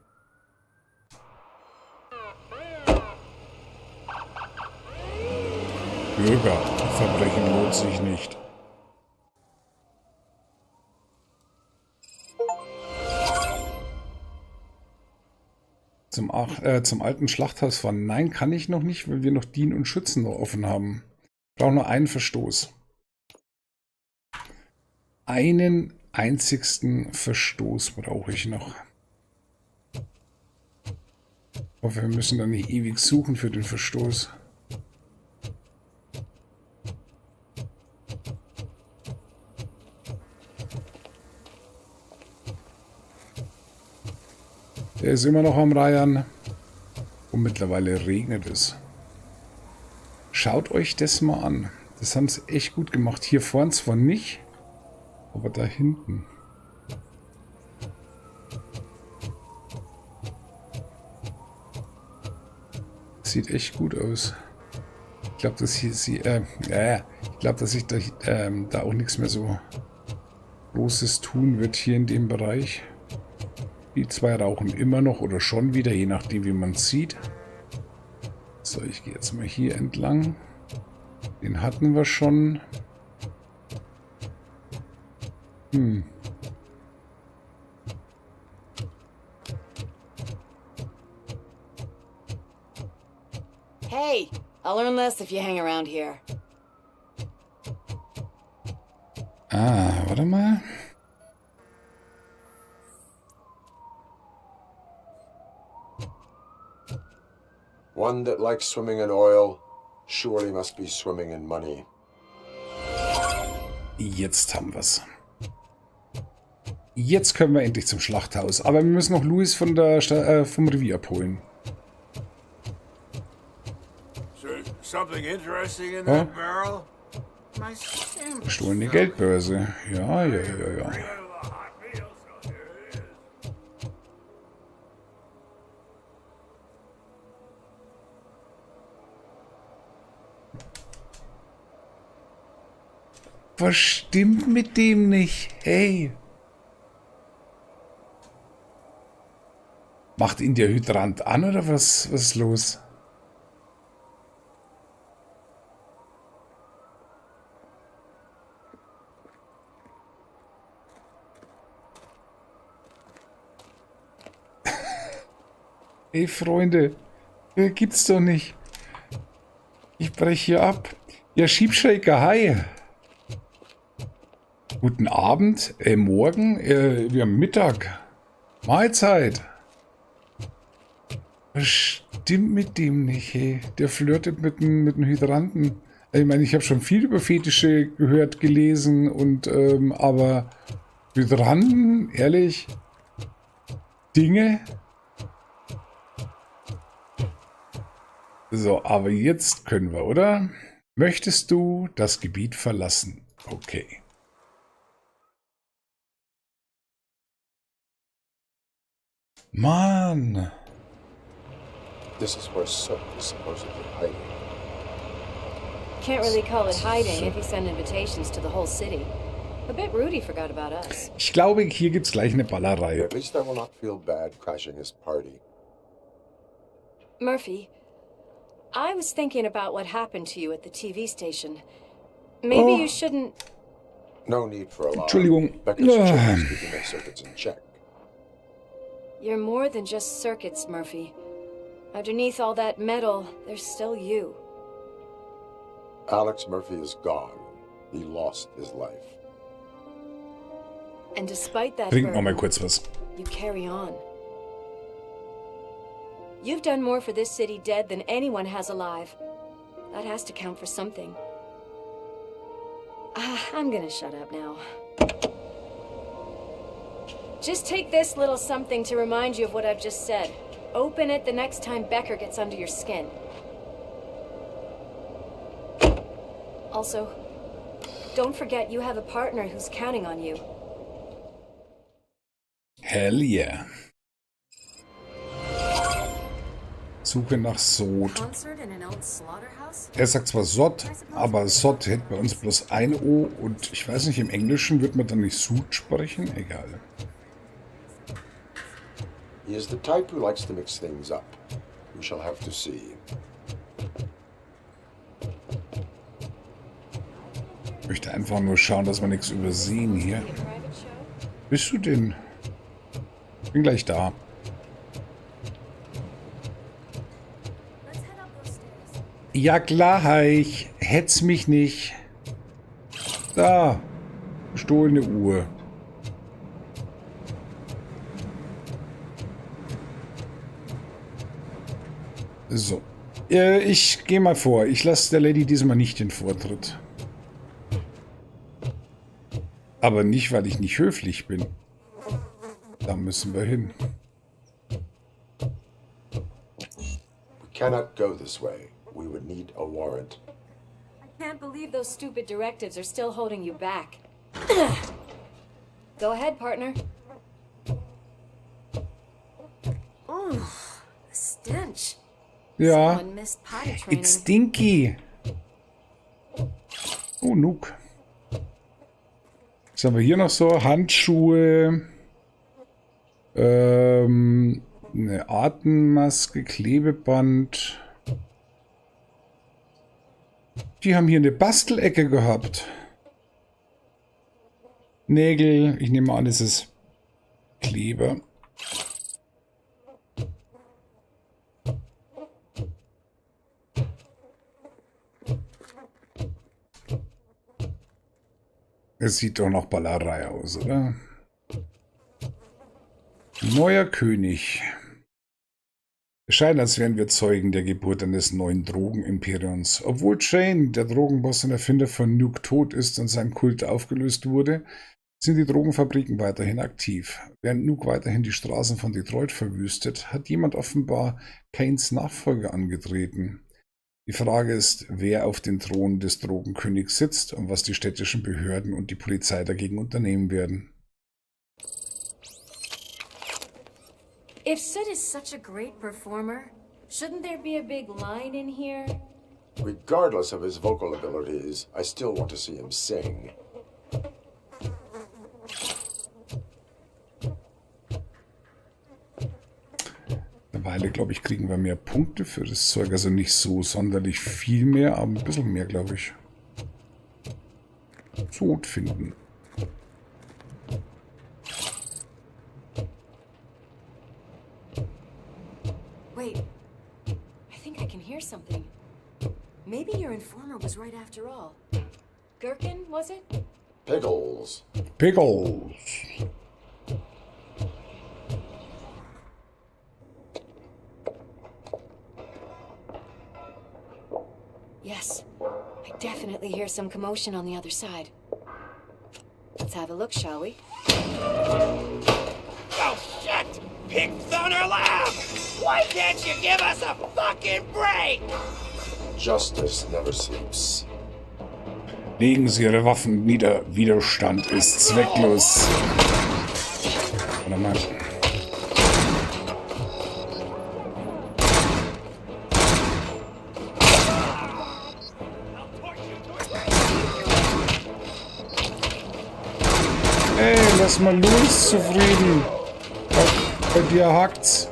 A: Bürger, Verbrechen lohnt sich nicht. Zum alten Schlachthaus fahren. Nein, kann ich noch nicht, weil wir noch Dien und Schützen noch offen haben. Ich brauche nur einen Verstoß. Einen einzigsten Verstoß brauche ich noch. Ich hoffe, wir müssen dann nicht ewig suchen für den Verstoß. Der ist immer noch am Reiern. Und mittlerweile regnet es. Schaut euch das mal an. Das haben sie echt gut gemacht. Hier vorne zwar nicht, aber da hinten. Sieht echt gut aus. Ich glaube, dass hier dass sich da auch nichts mehr so Großes tun wird hier in dem Bereich. Die zwei rauchen immer noch oder schon wieder, je nachdem wie man es sieht. So, ich gehe jetzt mal hier entlang. Den hatten wir schon.
F: Hey, I'll learn less if you hang around here.
A: Ah, warte mal.
B: One that likes swimming in oil surely must be swimming in money.
A: Jetzt haben wir es. Jetzt können wir endlich zum Schlachthaus. Aber wir müssen noch Louis von vom Revier abholen.
L: Something interesting in that barrel?
A: Gestohlene Geldbörse. Ja. Was stimmt mit dem nicht? Hey. Macht ihn der Hydrant an oder was ist los? Hey Freunde, gibt's doch nicht. Ich breche hier ab. Ja, Sheepshaker, hi. Guten Abend, morgen, wir haben Mittag. Mahlzeit. Was stimmt mit dem nicht, hey? Der flirtet mit dem Hydranten. Ich meine, ich habe schon viel über Fetische gehört, gelesen und, aber Hydranten, ehrlich? Dinge? So, aber jetzt können wir, oder? Möchtest du das Gebiet verlassen? Okay. Mann!
B: This is where Soot is supposedly hiding.
F: Can't really call it hiding if you send invitations to the whole city. A bit Rudy forgot about us.
A: Ich glaube, hier gibt's gleich eine Ballerei.
B: At least I will not feel bad crashing his party.
F: Murphy, I was thinking about what happened to you at the TV station. Maybe you shouldn't...
B: No need for alarm.
A: Entschuldigung.
B: Becca's chick is keeping my circuits in check.
F: You're more than just circuits, Murphy. Underneath all that metal, there's still you.
B: Alex Murphy is gone. He lost his life.
F: And despite that
A: Trink noch mal
F: burden,
A: kurz was.
F: you carry on. You've done more for this city dead than anyone has alive. That has to count for something. I'm gonna shut up now. Just take this little something to remind you of what I've just said. Open it the next time Becker gets under your skin. Also, don't forget you have a partner who's counting on you.
A: Hell yeah. Suche nach Sod. Er sagt zwar Sod, aber Sod hätte bei uns bloß ein O und ich weiß nicht, im Englischen wird man dann nicht Sud sprechen? Egal.
B: He is the type who likes to mix things up. We shall have to see.
A: Ich möchte einfach nur schauen, dass wir nichts übersehen hier. Bist du denn? Bin gleich da. Ja, gleich. Hetz mich nicht. Da. Gestohlene Uhr. So. Ich gehe mal vor. Ich lasse der Lady diesmal nicht den Vortritt. Aber nicht, weil ich nicht höflich bin. Da müssen wir hin.
B: We cannot go this way. We would need a warrant.
O: I can't believe those stupid directives are still holding you back. Go ahead, partner. Ooh, the stench.
A: Ja.
O: Someone missed potty training.
A: It's stinky. Oh, Nuke. Was haben wir hier noch so? Handschuhe. Eine Atemmaske, Klebeband. Die haben hier eine Bastelecke gehabt. Nägel. Ich nehme an, es ist Kleber. Es sieht doch noch Ballerei aus, oder? Neuer König. Es scheint, als wären wir Zeugen der Geburt eines neuen Drogenimperiums. Obwohl Jane, der Drogenboss und Erfinder von Nuke, tot ist und sein Kult aufgelöst wurde, sind die Drogenfabriken weiterhin aktiv. Während Nuke weiterhin die Straßen von Detroit verwüstet, hat jemand offenbar Kanes Nachfolger angetreten. Die Frage ist, wer auf dem Thron des Drogenkönigs sitzt und was die städtischen Behörden und die Polizei dagegen unternehmen werden.
O: If Sid is such a great performer, shouldn't there be a big line in here?
B: Regardless of his vocal abilities, I still want to see him sing.
A: Mittlerweile, glaube ich, kriegen wir mehr Punkte für das Zeug. Also nicht so sonderlich viel mehr, aber ein bisschen mehr, glaube ich. Tod finden.
O: Wait, I think I can hear something. Maybe your informer was right after all. Gherkin, was it?
B: Pickles.
A: Pickles.
O: Yes, I definitely hear some commotion on the other side. Let's have a look, shall we?
C: Oh, shit! Pig Thunder Lab! Why can't you give us a fucking break?
B: Justice never sleeps.
A: Legen Sie Ihre Waffen nieder. Widerstand ist zwecklos. Warte mal. Ey, lass mal los, zufrieden. Bei dir hackt's.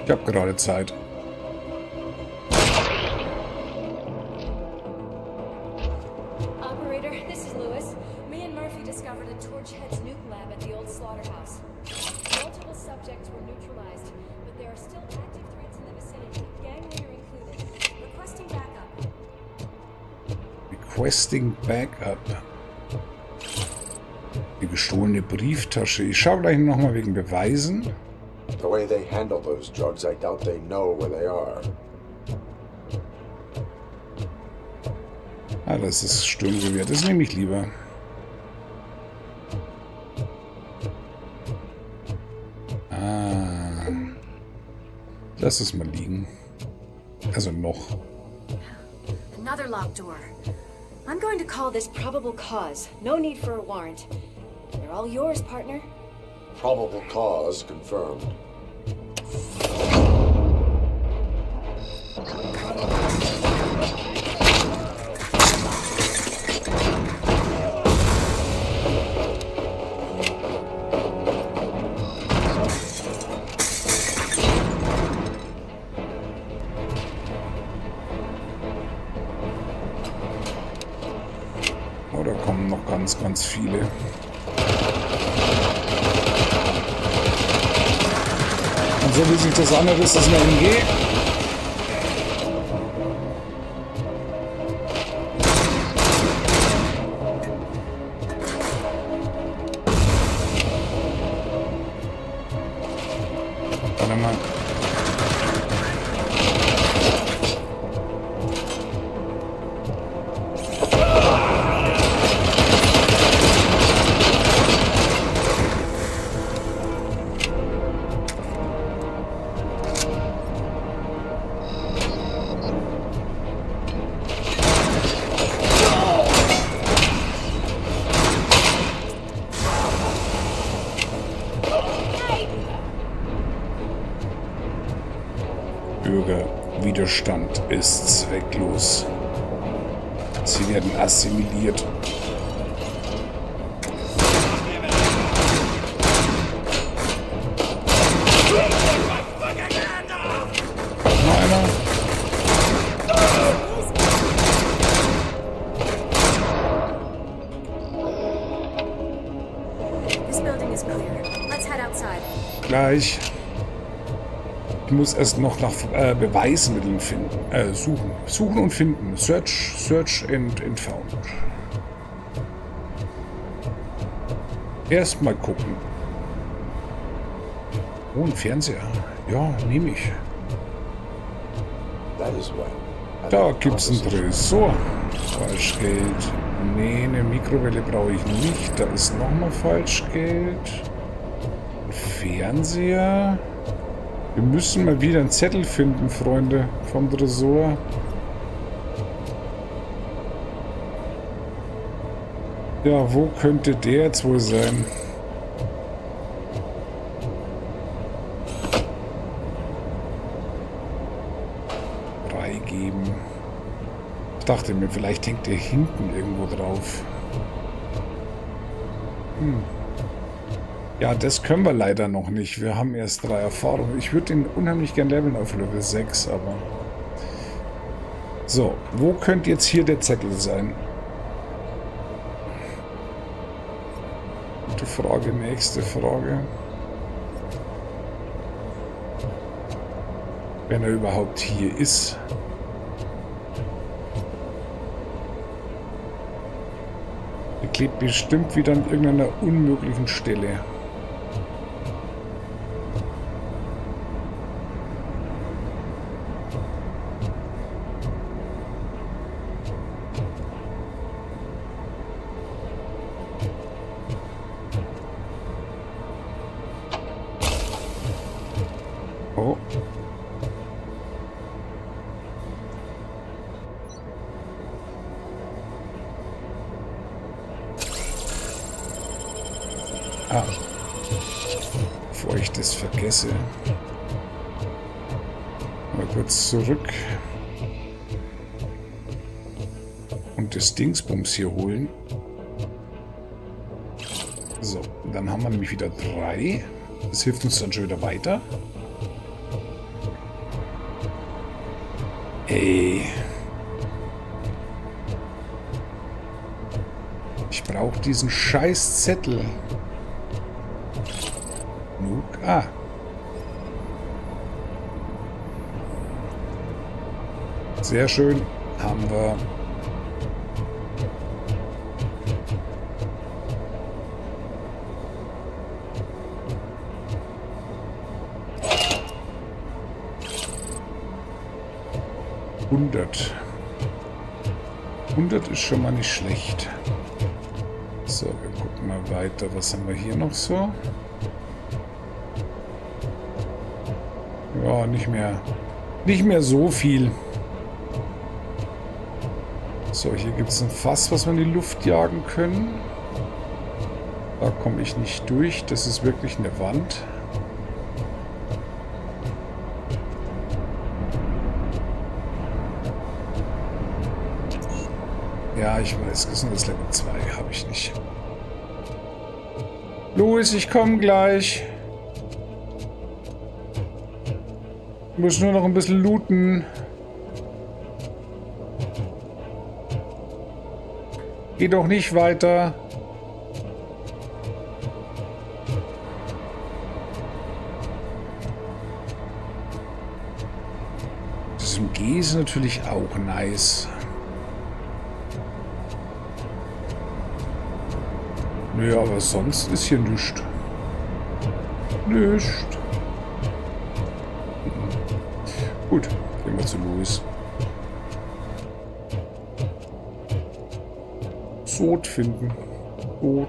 A: Ich hab gerade Zeit.
O: Operator, this is Lewis. Me and Murphy discovered a Torchhead's nuke lab at the old slaughterhouse. Multiple subjects were neutralized, but there are still active threats in the vicinity, gang leader included. Requesting backup.
A: Requesting backup. Die gestohlene Brieftasche. Ich schaue gleich nochmal wegen Beweisen.
B: The way they handle those drugs, I doubt they know where they are.
A: Ah, das ist Sturmgewehr. Das nehme ich lieber. Lass es mal liegen. Also noch.
O: Another locked door. I'm going to call this probable cause. No need for a warrant. They're all yours, partner.
B: Probable cause confirmed.
A: Oh, da kommen noch ganz viele. Und so wie sich das anhört, ist das eine MG. Warte mal. Bürgerwiderstand ist zwecklos. Sie werden assimiliert.
O: This building is clear. Let's head outside.
A: Gleich. Ich muss erst noch nach Beweismitteln finden. Suchen. Suchen und finden. Search and found. Erstmal gucken. Oh, ein Fernseher. Ja, nehme ich. Da gibt's einen Tresor. Falschgeld. Nee, eine Mikrowelle brauche ich nicht. Da ist nochmal Falschgeld. Ein Fernseher. Wir müssen mal wieder einen Zettel finden, Freunde, vom Tresor. Ja, wo könnte der jetzt wohl sein? Freigeben. Ich dachte mir, vielleicht hängt der hinten irgendwo drauf. Ja, das können wir leider noch nicht. Wir haben erst 3 Erfahrungen. Ich würde den unheimlich gern leveln auf Level 6, aber... So, wo könnte jetzt hier der Zettel sein? Gute Frage, nächste Frage. Wenn er überhaupt hier ist. Er klebt bestimmt wieder an irgendeiner unmöglichen Stelle. Oh. Ah. Bevor ich das vergesse. Mal kurz zurück. Und das Dingsbums hier holen. So, dann haben wir nämlich wieder 3. Das hilft uns dann schon wieder weiter. Ey. Ich brauche diesen scheiß Zettel. Ah. Sehr schön. Haben wir. $100 ist schon mal nicht schlecht. So, wir gucken mal weiter. Was haben wir hier noch so? Ja, nicht mehr so viel. So, hier gibt es ein Fass, was wir in die Luft jagen können. Da komme ich nicht durch. Das ist wirklich eine Wand. Ja, ich weiß, das ist nur das Level 2. Habe ich nicht. Louis, ich komme gleich. Ich muss nur noch ein bisschen looten. Geh doch nicht weiter. Das MG ist natürlich auch nice. Nö, aber sonst ist hier nichts. Nichts. Gut, gehen wir zu Louis. Sod finden. Sod.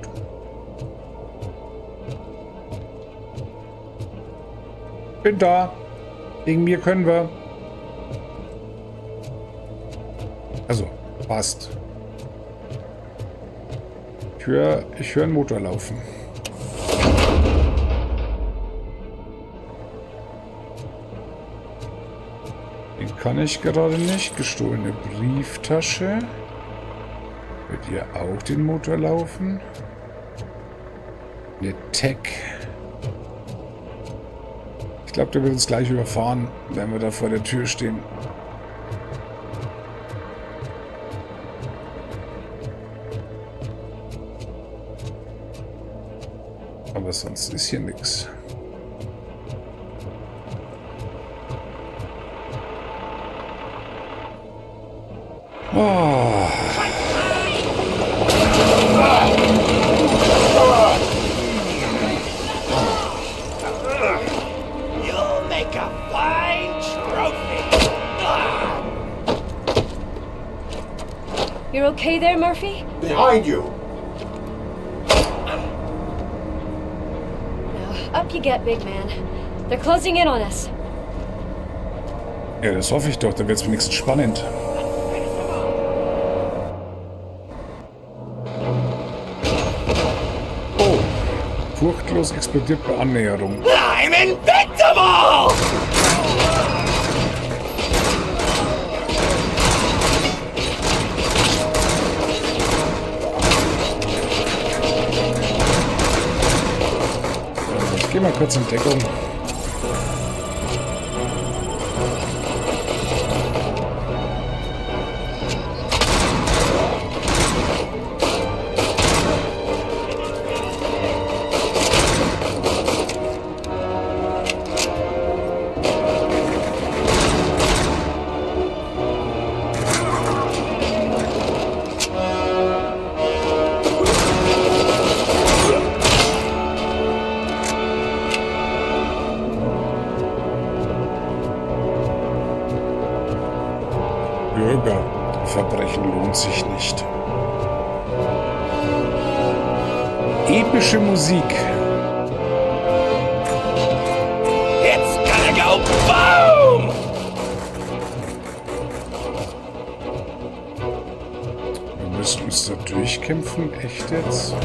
A: Bin da. Wegen mir können wir. Also, passt. Ich höre einen Motor laufen. Den kann ich gerade nicht. Gestohlene Brieftasche. Wird hier auch den Motor laufen? Eine Tech. Ich glaube, der wird uns gleich überfahren, wenn wir da vor der Tür stehen. Aber sonst ist hier nichts. Oh.
D: You'll make a fine trophy.
O: You're okay there, Murphy?
B: Behind you!
O: Up you get, big man. They're closing in on us.
A: Ja, das hoffe ich doch. Da wird es wenigstens spannend. Oh. Furchtlos explodiert bei Annäherung.
D: I'm invincible!
A: Ich geh mal kurz in Deckung. Verbrechen lohnt sich nicht. Epische Musik.
D: It's gonna go boom!
A: Wir müssen uns da durchkämpfen, echt jetzt?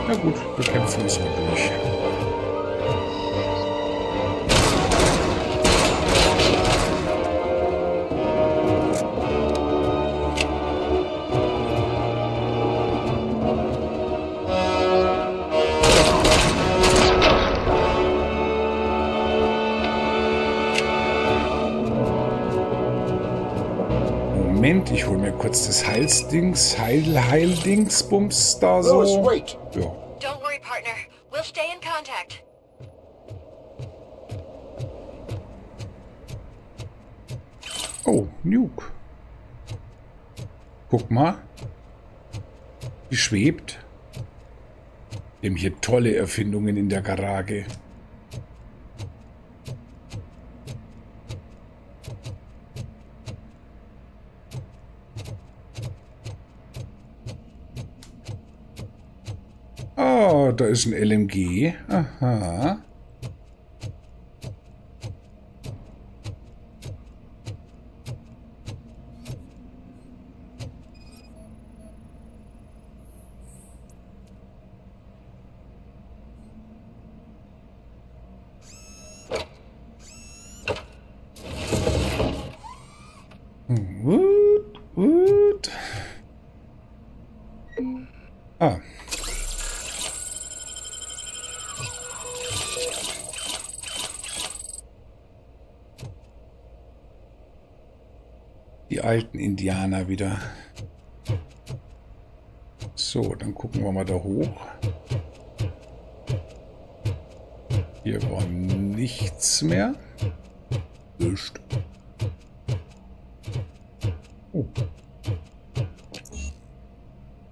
A: Na gut, wir kämpfen uns mal durch. Moment, ich hole mir kurz das Heildingsbums da so.
B: Louis, wait.
A: Ja.
O: Don't worry, partner. We'll stay in contact.
A: Oh, Nuke. Guck mal. Die schwebt. Wir haben hier tolle Erfindungen in der Garage. Oh, da ist ein LMG. Aha. Gut. Ah. Die alten Indianer wieder. So, dann gucken wir mal da hoch. Hier war nichts mehr. Nicht. Oh.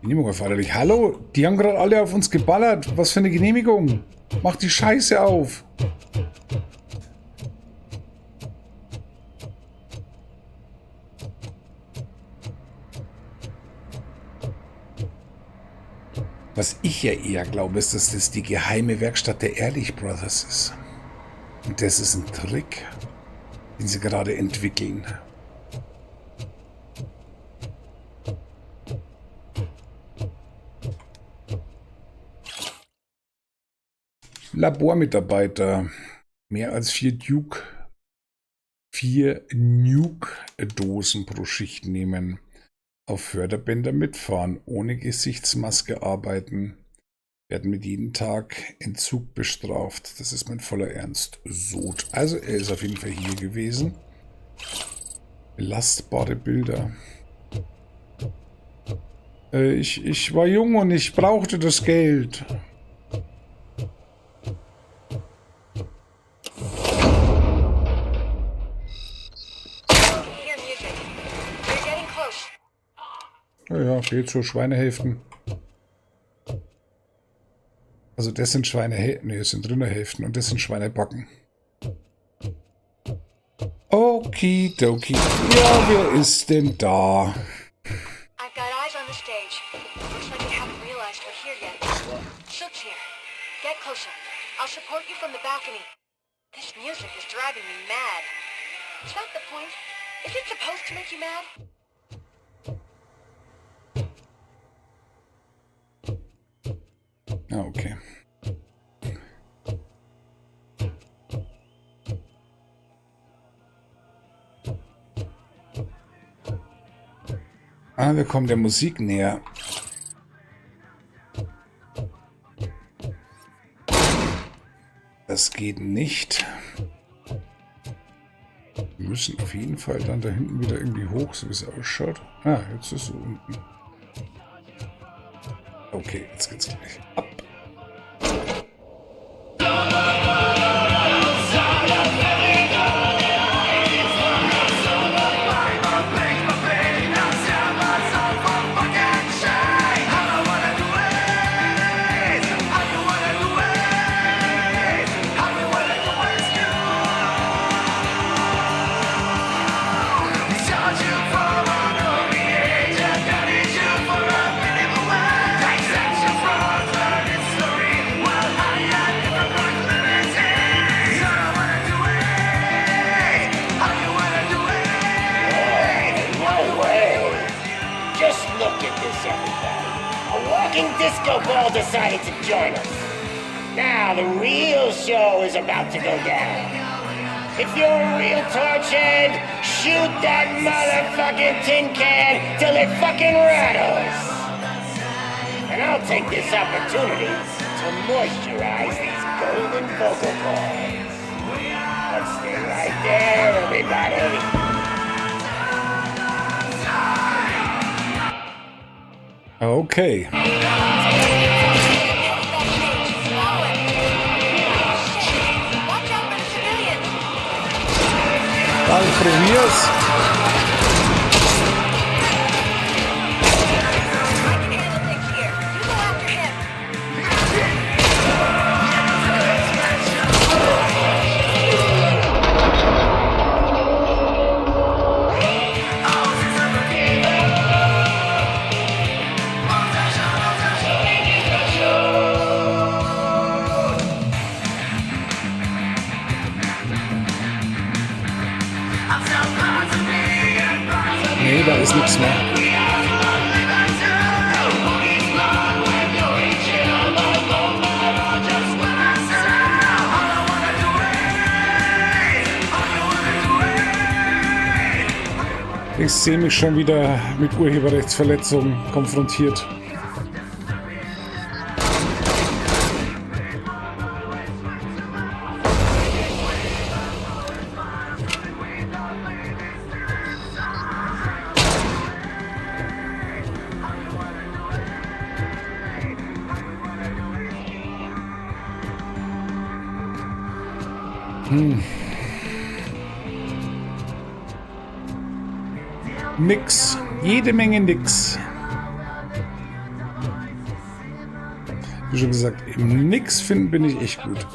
A: Genehmigung erforderlich. Hallo, die haben gerade alle auf uns geballert. Was für eine Genehmigung? Mach die Scheiße auf. Was ich ja eher glaube, ist, dass das die geheime Werkstatt der Ehrlich Brothers ist. Und das ist ein Trick, den sie gerade entwickeln. Labormitarbeiter. Mehr als 4 Nuke-Dosen pro Schicht nehmen. Auf Förderbänder mitfahren, ohne Gesichtsmaske arbeiten, werden mit jedem Tag Entzug bestraft. Das ist mein voller Ernst. Sod. Also er ist auf jeden Fall hier gewesen. Belastbare Bilder. Ich war jung und ich brauchte das Geld. Ja, geht so, Schweinehälften. Also das sind Schweinehälften, ne, das sind Rinderhälften und das sind Schweinebacken. Okidoki. Ja, wer ist denn da?
O: I've got eyes on the stage. Looks like they haven't realized we're here yet. Sook's here. Get closer. I'll support you from the balcony. This music is driving me mad. It's not the point. Is it supposed to make you mad?
A: Ah, okay. Ah, wir kommen der Musik näher. Das geht nicht. Wir müssen auf jeden Fall dann da hinten wieder irgendwie hoch, so wie es ausschaut. Ah, jetzt ist es unten. Okay, jetzt geht's gleich ab.
C: Disco ball decided to join us. Now the real show is about to go down. If you're a real torch head, shoot that motherfucking tin can till it fucking rattles. And I'll take this opportunity to moisturize these golden vocal cords. Let's stay right there, everybody.
A: Okay. Dann probier's. Okay, da ist nichts mehr. Ich sehe mich schon wieder mit Urheberrechtsverletzungen konfrontiert. Nix. Jede Menge nix. Wie schon gesagt, im Nix finden bin ich echt gut.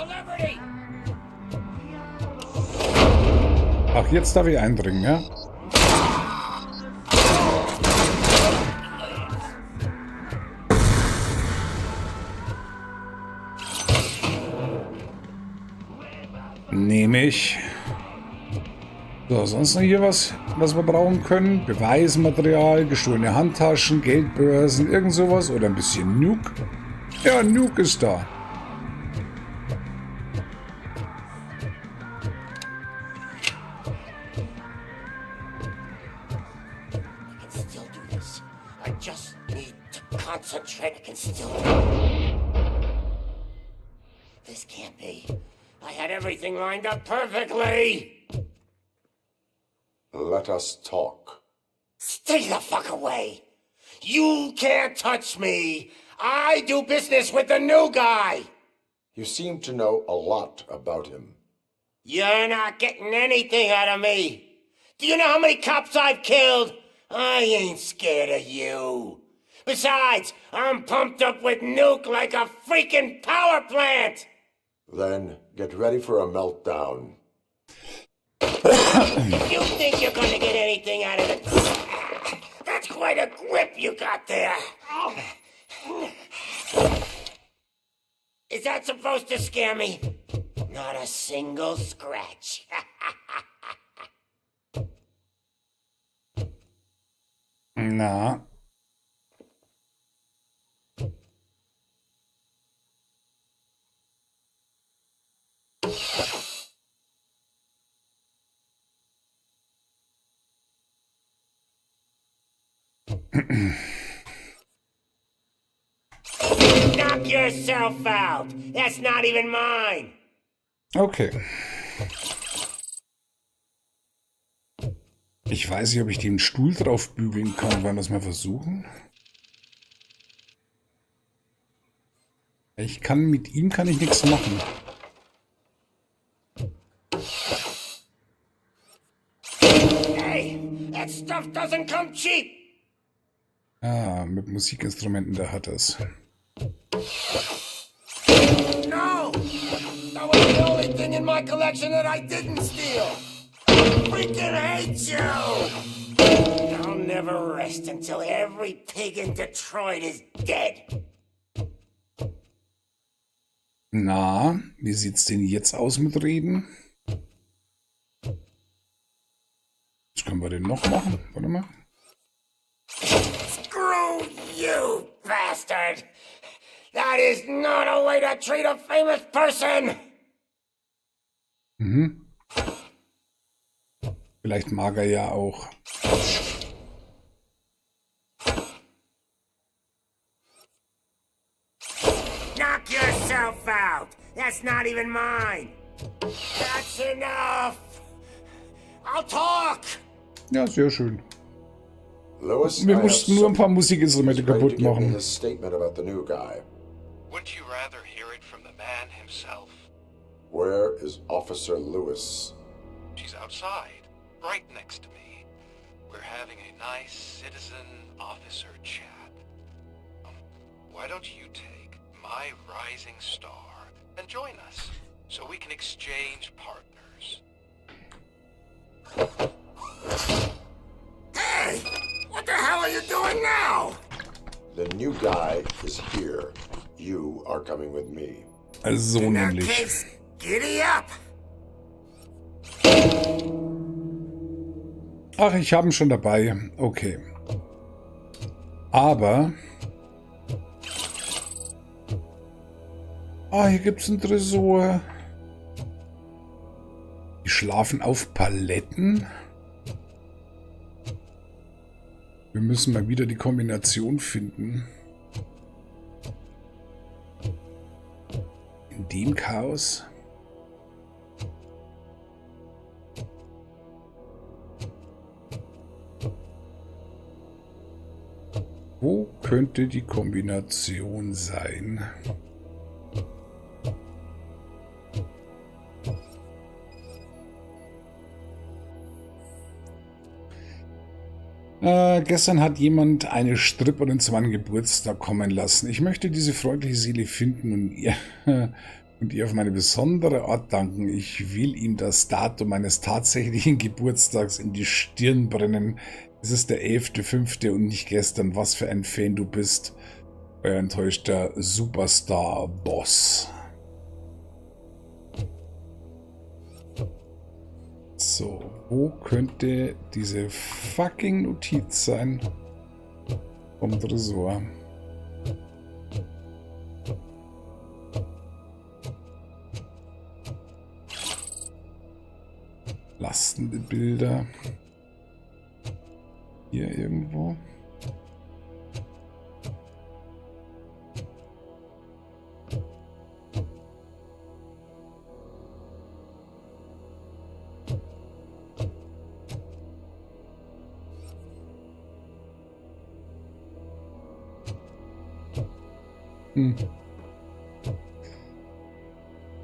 A: Ach, jetzt darf ich eindringen, ja? Nehme ich. So, sonst noch hier was wir brauchen können? Beweismaterial, gestohlene Handtaschen, Geldbörsen, irgend sowas oder ein bisschen Nuke. Ja, Nuke ist da.
C: This can't be. I had everything lined up perfectly.
B: Let us talk.
C: Stay the fuck away. You can't touch me. I do business with the new guy.
B: You seem to know a lot about him.
C: You're not getting anything out of me. Do you know how many cops I've killed? I ain't scared of you. Besides, I'm pumped up with Nuke like a freaking power plant.
B: Then get ready for a meltdown.
C: You think you're gonna get anything out of it? That's quite a grip you got there. Is that supposed to scare me? Not a single scratch.
A: Na.
C: Knock yourself out. That's not even mine.
A: Okay. Ich weiß nicht, ob ich den Stuhl drauf bügeln kann. Wollen wir das mal versuchen? Mit ihm kann ich nichts machen.
C: Hey, that stuff doesn't come cheap.
A: Ah, mit Musikinstrumenten, da hat es.
C: No! That was the only thing in my collection that I didn't steal! I freaking hate you! I'll never rest until every pig in Detroit is dead.
A: Na, wie sieht's denn jetzt aus mit Reden? Was können wir denn noch machen? Warte mal.
C: Screw you, bastard! That is not a way to treat a famous person!
A: Mhm. Vielleicht mag er ja auch.
C: Knock yourself out! That's not even mine! That's enough! I'll talk!
A: Ja, sehr schön.
B: Lewis,
A: Wir mussten nur ein paar Musikinstrumente kaputt machen.
B: his statement about the new guy.
P: Wouldn't you rather hear it from the man himself?
B: Where is Officer Lewis?
P: She's outside, right next to me. We're having a nice citizen-officer chat. Why don't you take my rising star and join us, so we can exchange partners?
C: Hey! What the hell are you doing now?
B: The new guy is here. You are coming with me.
A: So nämlich.
C: Case, giddy up!
A: Ach, ich habe ihn schon dabei. Okay. Aber... Ah, hier gibt es einen Tresor. Die schlafen auf Paletten. Wir müssen mal wieder die Kombination finden. In dem Chaos. Wo könnte die Kombination sein? Gestern hat jemand eine Stripperin zu meinem Geburtstag kommen lassen. Ich möchte diese freundliche Seele finden und ihr auf meine besondere Art danken. Ich will ihm das Datum meines tatsächlichen Geburtstags in die Stirn brennen. Es ist der 11.05. und nicht gestern. Was für ein Fan du bist. Euer enttäuschter Superstar-Boss. So, wo könnte diese fucking Notiz sein vom Tresor? Lastende Bilder. Hier irgendwo.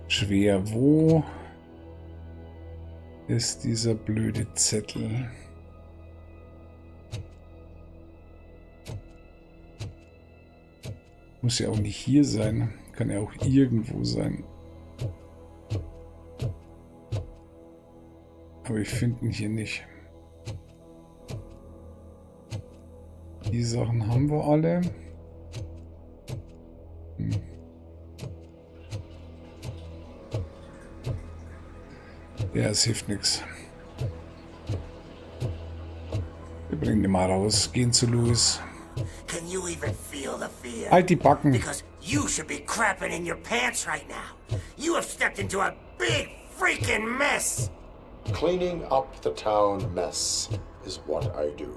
A: Schwer, wo ist dieser blöde Zettel? Muss ja auch nicht hier sein, kann ja auch irgendwo sein. Aber ich finde ihn hier nicht. Die Sachen haben wir alle. Ja, es hilft nichts. Wir bringen den mal raus, gehen zu Louis.
C: Can you even feel the fear?
A: Halt die Backen.
C: Because you should be crapping in your pants right now. You have stepped into a big freaking mess.
B: Cleaning up the town mess is what I do.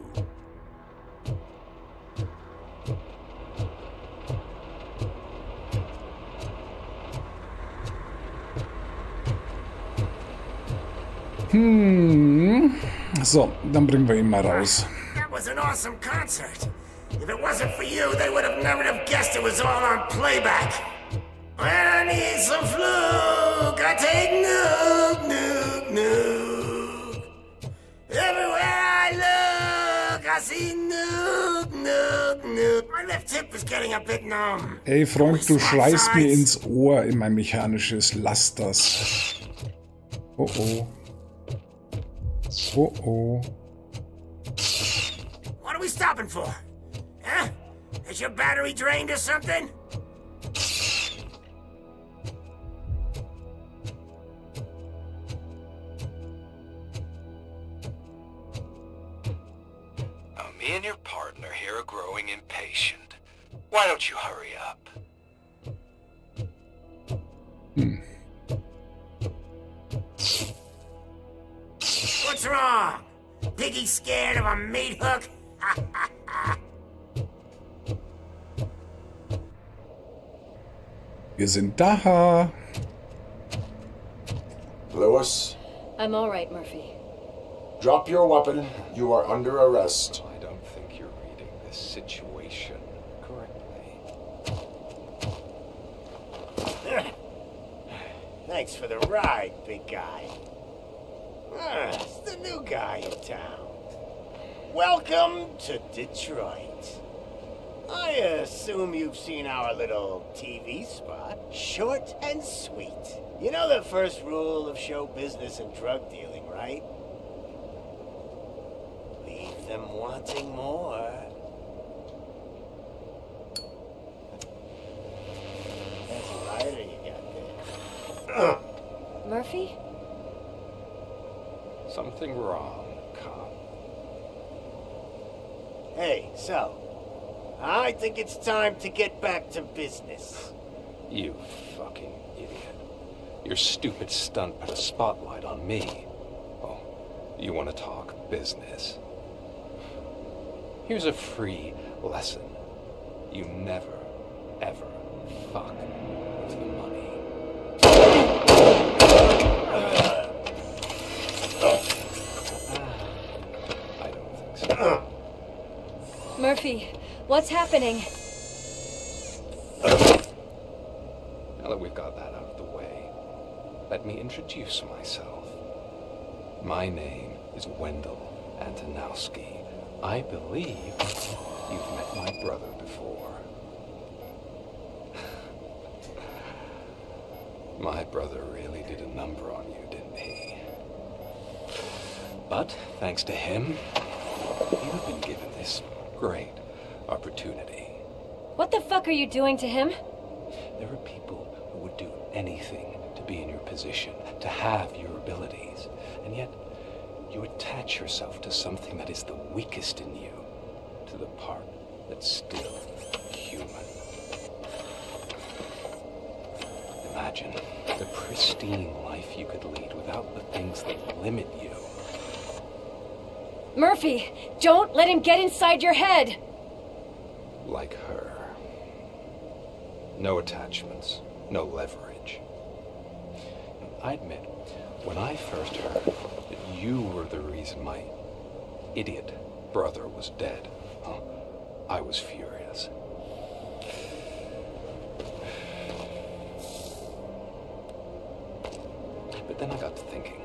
A: So, dann bringen wir ihn mal raus.
C: That was an awesome concert. If it wasn't for you, they would have never have guessed it was all on playback. When I need some fluke, I take nuke, nuke, nuke. Everywhere I look, I see nuke, nuke, nuke. My left hip is getting a bit numb.
A: Ey, Freund, du schreist mir ins Ohr in mein mechanisches. Lass das. Oh oh. Oh oh.
C: What are we stopping for? Huh? Is your battery drained or something?
P: Now, me and your partner here are growing impatient. Why don't you hurry up?
C: What's wrong? Piggy scared of a meat hook?
A: Wir sind da.
B: Lewis,
F: I'm all right, Murphy.
B: drop your weapon. You are under arrest.
Q: I don't think you're reading this situation correctly.
D: Thanks for the ride, big guy. It's the new guy in town. Welcome to Detroit. I assume you've seen our little TV spot. Short and sweet. You know the first rule of show business and drug dealing, right? Leave them wanting more. That's a lighter you got there.
F: Murphy?
Q: Something wrong, cop.
D: Hey, so, I think it's time to get back to business.
Q: You fucking idiot. Your stupid stunt put a spotlight on me. Oh, you want to talk business? Here's a free lesson. You never, ever fuck with the money. I don't think so.
O: Murphy, what's happening?
Q: Now that we've got that out of the way, let me introduce myself. My name is Wendell Antonowski. I believe you've met my brother before. My brother really did a number on you, didn't he? But thanks to him, you've been given this great opportunity.
O: What the fuck are you doing to him?
Q: There are people who would do anything to be in your position, to have your abilities, and yet you attach yourself to something that is the weakest in you, to the part that's still human. Imagine the pristine life you could lead without the things that limit you.
O: Murphy, don't let him get inside your head!
Q: Like her. No attachments, no leverage. I admit, when I first heard that you were the reason my idiot brother was dead, I was furious. But then I got to thinking,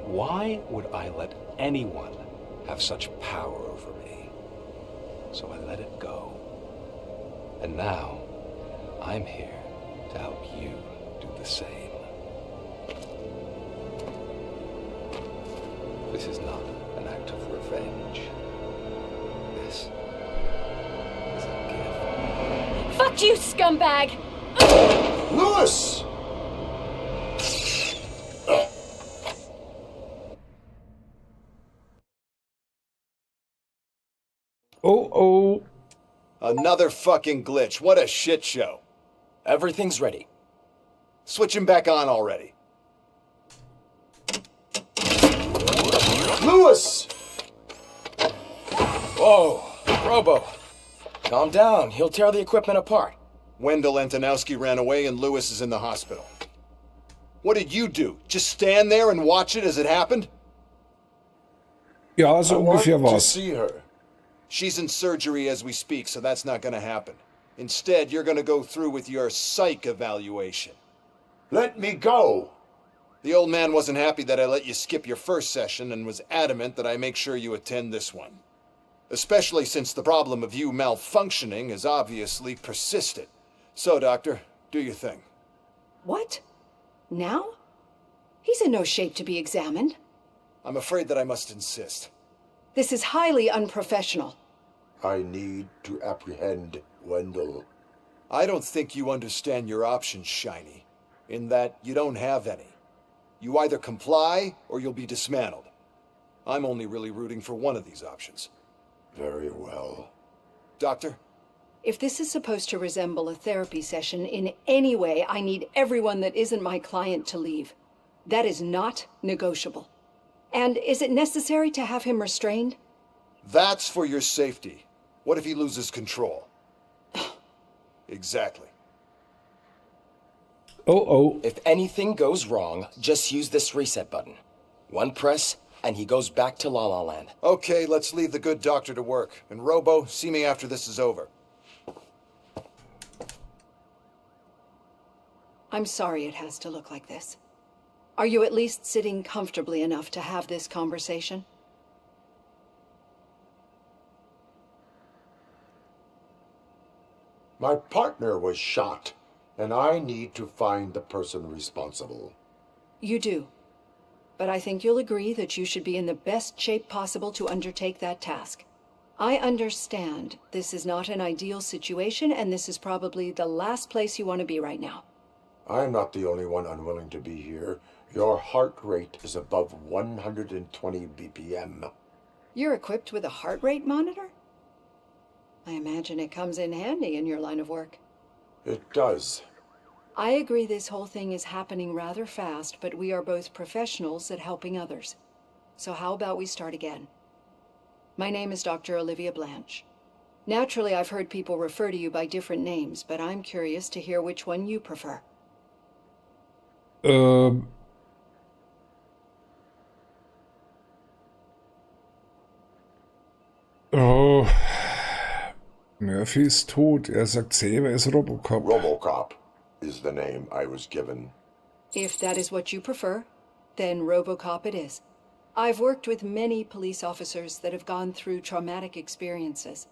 Q: why would I let anyone have such power over me? So I let it go. And now, I'm here to help you do the same. This is not an act of revenge. This is a gift.
O: Fuck you, scumbag!
B: Lewis!
A: Oh.
D: Another fucking glitch. What a shit show.
K: Everything's ready.
D: Switch him back on already.
B: Lewis!
K: Whoa, Robo. Calm down. He'll tear the equipment apart.
D: Wendell Antonowski ran away and Lewis is in the hospital. What did you do? Just stand there and watch it as it happened?
A: Ja, so ungefähr
B: to
A: war's.
B: see her.
D: She's in surgery as we speak, so that's not gonna happen. Instead, you're gonna go through with your psych evaluation.
B: Let me go!
D: The old man wasn't happy that I let you skip your first session and was adamant that I make sure you attend this one. Especially since the problem of you malfunctioning is obviously persistent. So, Doctor, do your thing.
R: What? Now? He's in no shape to be examined.
D: I'm afraid that I must insist.
R: This is highly unprofessional.
B: I need to apprehend Wendell.
D: I don't think you understand your options, Shiny, in that you don't have any. You either comply or you'll be dismantled. I'm only really rooting for one of these options.
B: Very well.
D: Doctor?
R: If this is supposed to resemble a therapy session in any way, I need everyone that isn't my client to leave. That is not negotiable. And is it necessary to have him restrained?
D: That's for your safety. What if he loses control? Exactly.
A: Oh.
K: If anything goes wrong, just use this reset button. One press, and he goes back to La La Land.
D: Okay, let's leave the good doctor to work. And Robo, see me after this is over.
R: I'm sorry it has to look like this. Are you at least sitting comfortably enough to have this conversation?
B: My partner was shot, and I need to find the person responsible.
R: You do. But I think you'll agree that you should be in the best shape possible to undertake that task. I understand this is not an ideal situation, and this is probably the last place you want to be right now.
B: I'm not the only one unwilling to be here. Your heart rate is above 120 BPM.
R: You're equipped with a heart rate monitor? I imagine it comes in handy in your line of work.
B: It does.
R: I agree this whole thing is happening rather fast, but we are both professionals at helping others. So how about we start again? My name is Dr. Olivia Blanche. Naturally, I've heard people refer to you by different names, but I'm curious to hear which one you prefer.
A: Oh. Murphy ist tot. Er sagt selber, er ist Robocop.
B: Robocop is the name I was given.
R: If that is what you prefer, then Robocop it is. I've worked with many police officers that have gone through traumatic experiences,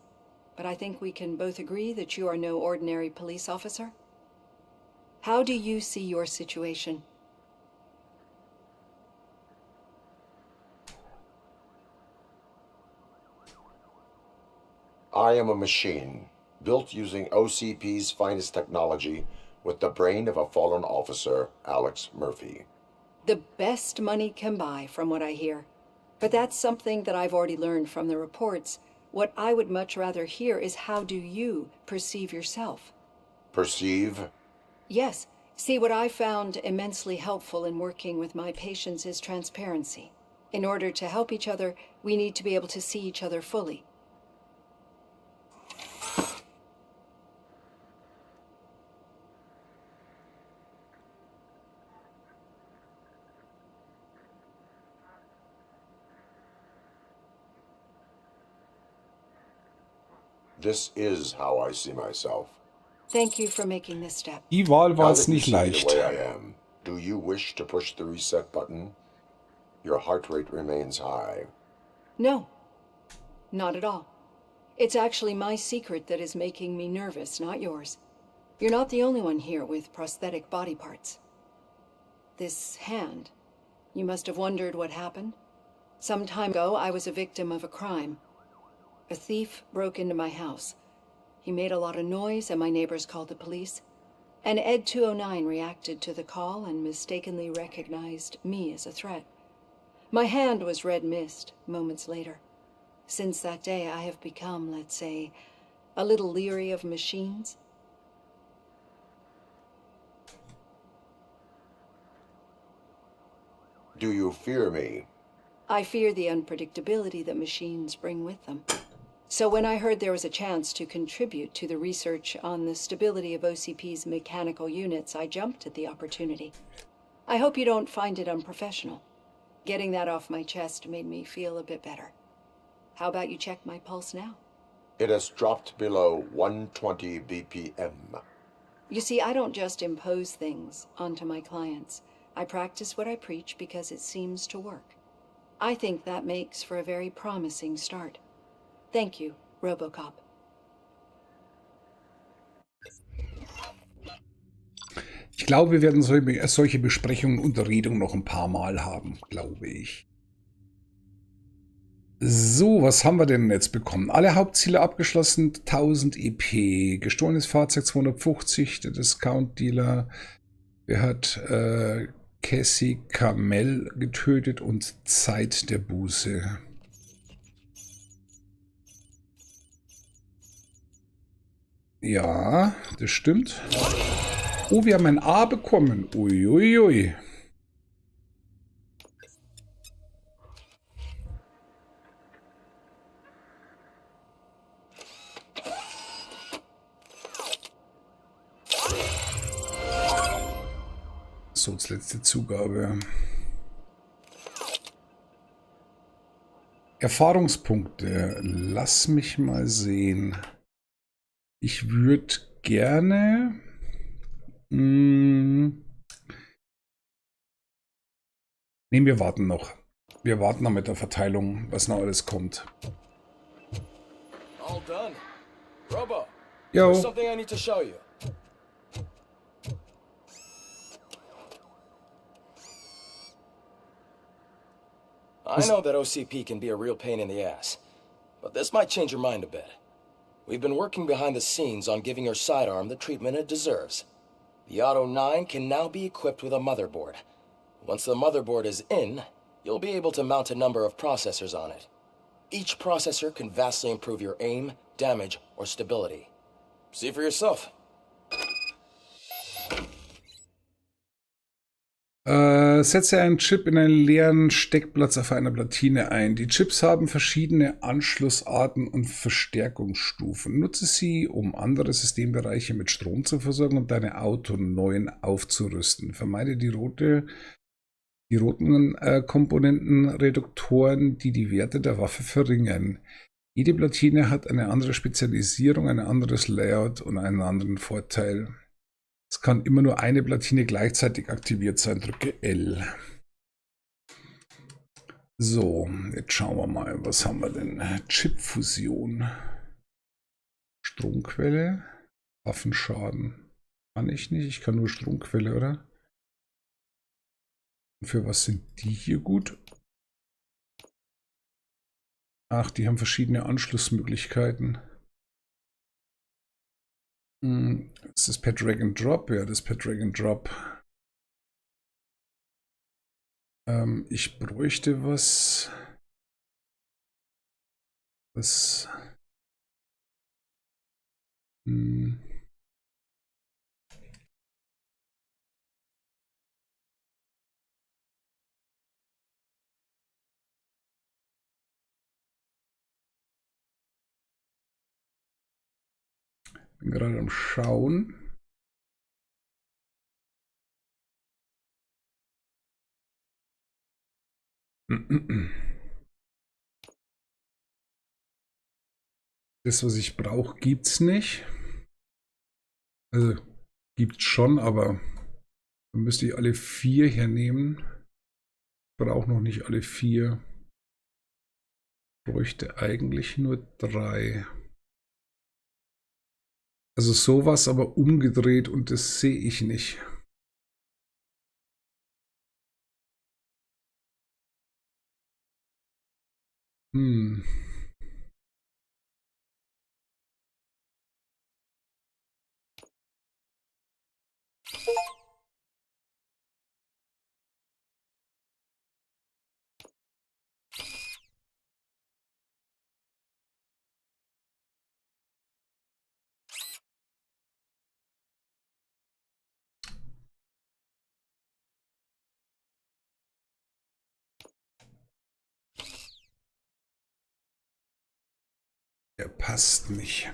R: but I think we can both agree that you are no ordinary police officer. How do you see your situation?
B: I am a machine, built using OCP's finest technology with the brain of a fallen officer, Alex Murphy.
R: The best money can buy, from what I hear. But that's something that I've already learned from the reports. What I would much rather hear is how do you perceive yourself?
B: Perceive?
R: Yes. See, what I found immensely helpful in working with my patients is transparency. In order to help each other, we need to be able to see each other fully.
B: This is how I see myself.
R: Thank you for making this step.
A: Die Wahl war
B: Now
A: es
B: that you
A: nicht
B: see me
A: leicht.
B: the way I am, do you wish to push the reset button? Your heart rate remains high.
R: No, not at all. It's actually my secret that is making me nervous, not yours. You're not the only one here with prosthetic body parts. This hand, you must have wondered what happened. Some time ago, I was a victim of a crime. A thief broke into my house. He made a lot of noise and my neighbors called the police. And Ed 209 reacted to the call and mistakenly recognized me as a threat. My hand was red mist moments later. Since that day, I have become, let's say, a little leery of machines.
B: Do you fear me?
R: I fear the unpredictability that machines bring with them. So when I heard there was a chance to contribute to the research on the stability of OCP's mechanical units, I jumped at the opportunity. I hope you don't find it unprofessional. Getting that off my chest made me feel a bit better. How about you check my pulse now?
B: It has dropped below 120 BPM.
R: You see, I don't just impose things onto my clients. I practice what I preach because it seems to work. I think that makes for a very promising start. Thank you, Robocop.
A: Ich glaube, wir werden solche Besprechungen und Unterredungen noch ein paar Mal haben, glaube ich. So, was haben wir denn jetzt bekommen? Alle Hauptziele abgeschlossen, 1000 EP. Gestohlenes Fahrzeug 250, der Discount-Dealer. Wer hat Cassie Kamel getötet und Zeit der Buße. Ja, das stimmt. Oh, wir haben ein A bekommen. Uiuiui. So, als letzte Zugabe. Erfahrungspunkte. Lass mich mal sehen. Ich würde gerne... Nee, wir warten noch. Wir warten noch mit der Verteilung, was noch alles kommt.
K: All done. Robo,
A: Yo.
K: there's something I need to show you. I know that OCP can be a real pain in the ass, but this might change your mind a bit. We've been working behind the scenes on giving your sidearm the treatment it deserves. The Auto 9 can now be equipped with a motherboard. Once the motherboard is in, you'll be able to mount a number of processors on it. Each processor can vastly improve your aim, damage, or stability. See for yourself.
A: Setze einen Chip in einen leeren Steckplatz auf einer Platine ein. Die Chips haben verschiedene Anschlussarten und Verstärkungsstufen. Nutze sie, um andere Systembereiche mit Strom zu versorgen und deine Auto neu aufzurüsten. Vermeide die roten Komponentenreduktoren, die die Werte der Waffe verringern. Jede Platine hat eine andere Spezialisierung, ein anderes Layout und einen anderen Vorteil. Es kann immer nur eine Platine gleichzeitig aktiviert sein. Drücke L. So, jetzt schauen wir mal, was haben wir denn? Chipfusion. Stromquelle. Waffenschaden. Kann ich nicht. Ich kann nur Stromquelle, oder? Und für was sind die hier gut? Ach, die haben verschiedene Anschlussmöglichkeiten. Ist das per Drag and Drop? Ja, das ist per Drag and Drop. Ich bräuchte was. Was. Bin gerade am Schauen. Das, was ich brauche, gibt es nicht. Also, gibt es schon, aber dann müsste ich alle 4 hernehmen. Ich brauche noch nicht alle 4. Ich bräuchte eigentlich nur 3. Also sowas, aber umgedreht und das sehe ich nicht. Der passt nicht.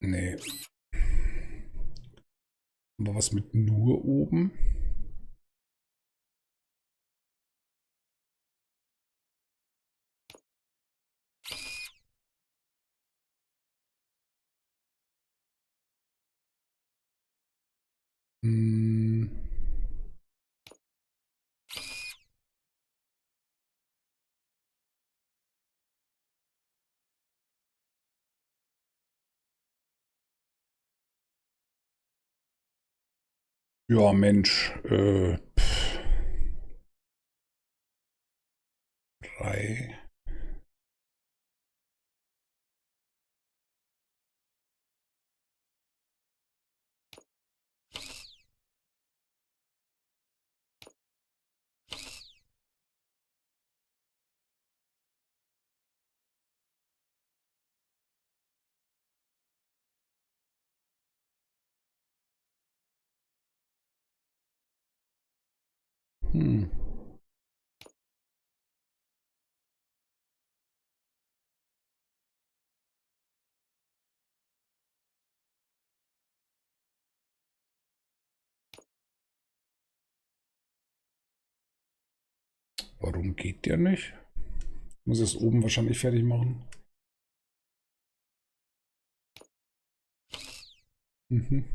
A: Nee. Aber was mit nur oben? Ja, Mensch. 3. Warum geht der nicht? Ich muss es oben wahrscheinlich fertig machen. Mhm.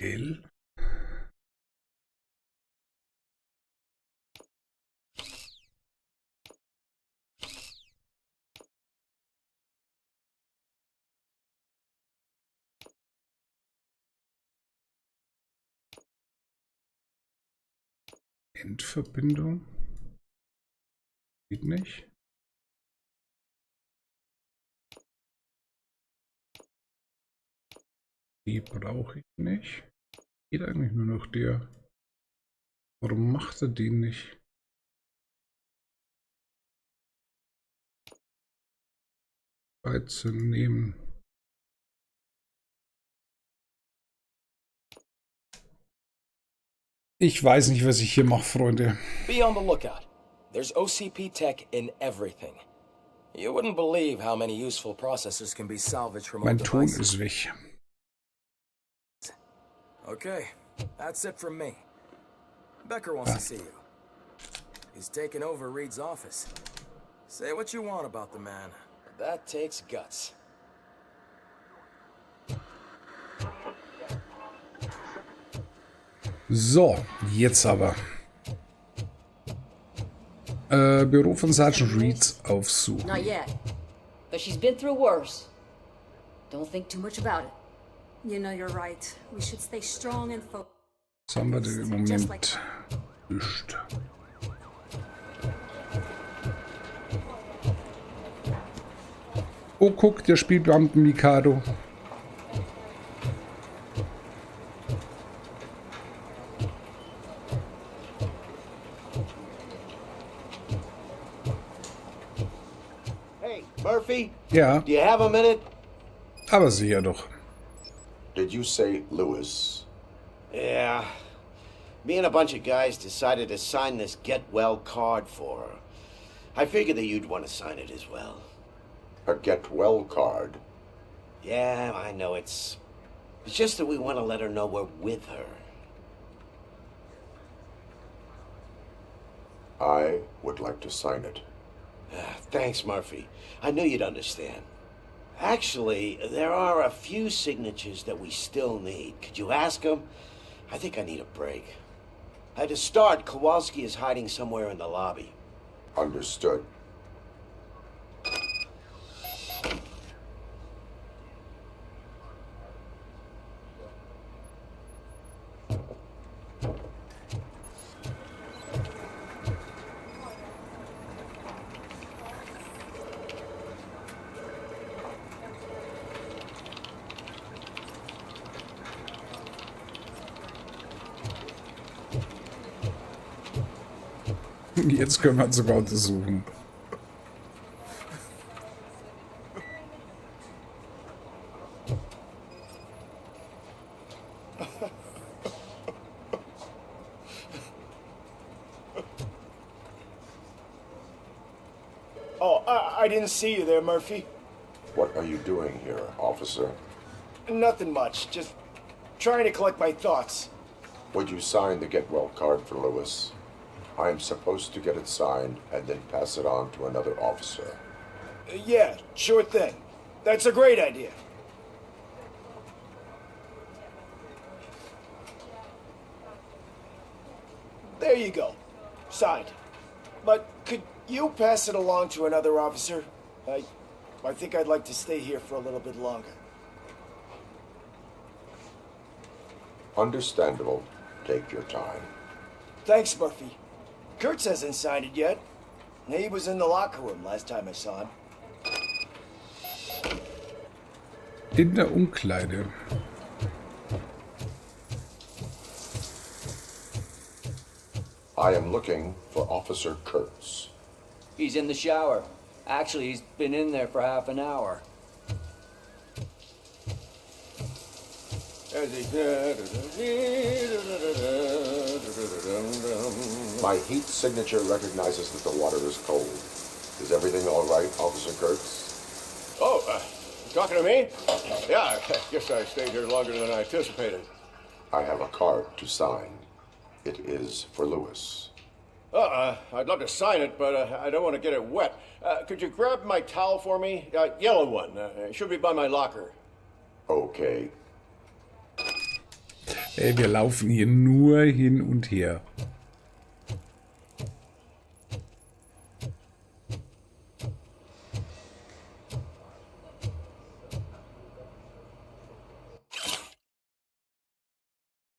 A: L. Endverbindung. Geht nicht. Die brauche ich nicht. Geht eigentlich nur noch der. Warum macht er den nicht? Nehmen. Ich weiß nicht, was ich hier mache, Freunde.
K: Be on the lookout. There's OCP tech in everything. You wouldn't believe how many useful processors can be salvaged from
A: Mein
K: old
A: Ton
K: devices.
A: ist weg.
K: Okay, that's it from me. Becker wants to see you. He's taken over Reed's office. Say what you want about the man, but that takes guts.
A: So, jetzt aber. Büro von Sergeant Reeds aufsuchen.
F: Not yet. But she's been through worse. Don't think too much about it.
O: You know you're right. We should stay strong and focused.
A: Was haben wir denn im Moment? Nicht. Oh, guck, der Spielbeamten Mikado.
C: Hey, Murphy?
A: Ja.
C: Do you have a minute?
A: Aber sicher doch.
B: Did you say Lewis?
C: Yeah. Me and a bunch of guys decided to sign this get well card for her. I figured that you'd want to sign it as well.
B: A get well card?
C: Yeah, I know it's just that we want to let her know we're with her.
B: I would like to sign it.
C: Thanks, Murphy. I knew you'd understand. Actually, there are a few signatures that we still need. Could you ask them? I think I need a break. To start, Kowalski is hiding somewhere in the lobby.
B: Understood.
A: Jetzt können wir es sogar untersuchen.
D: Oh, I didn't see you there, Murphy.
B: What are you doing here, officer?
D: Nothing much. Just trying to collect my thoughts.
B: Would you sign the get well card for Lewis? I am supposed to get it signed and then pass it on to another officer.
D: Yeah, sure thing. That's a great idea. There you go. Signed. But could you pass it along to another officer? I think I'd like to stay here for a little bit longer.
B: Understandable. Take your time.
D: Thanks, Murphy. Kurtz hasn't signed it yet. He was in the locker room last time I saw him.
A: In der Umkleide.
B: I am looking for Officer Kurtz.
S: He's in the shower. Actually, he's been in there for half an hour.
B: My heat signature recognizes that the water is cold. Is everything all right, Officer Kurtz?
L: Oh, you talking to me? Yeah, I guess I stayed here longer than I anticipated.
B: I have a card to sign. It is for Lewis.
L: I'd love to sign it, but I don't want to get it wet. Could you grab my towel for me? Yellow one. It should be by my locker.
B: Okay.
A: Ey, wir laufen hier nur hin und her.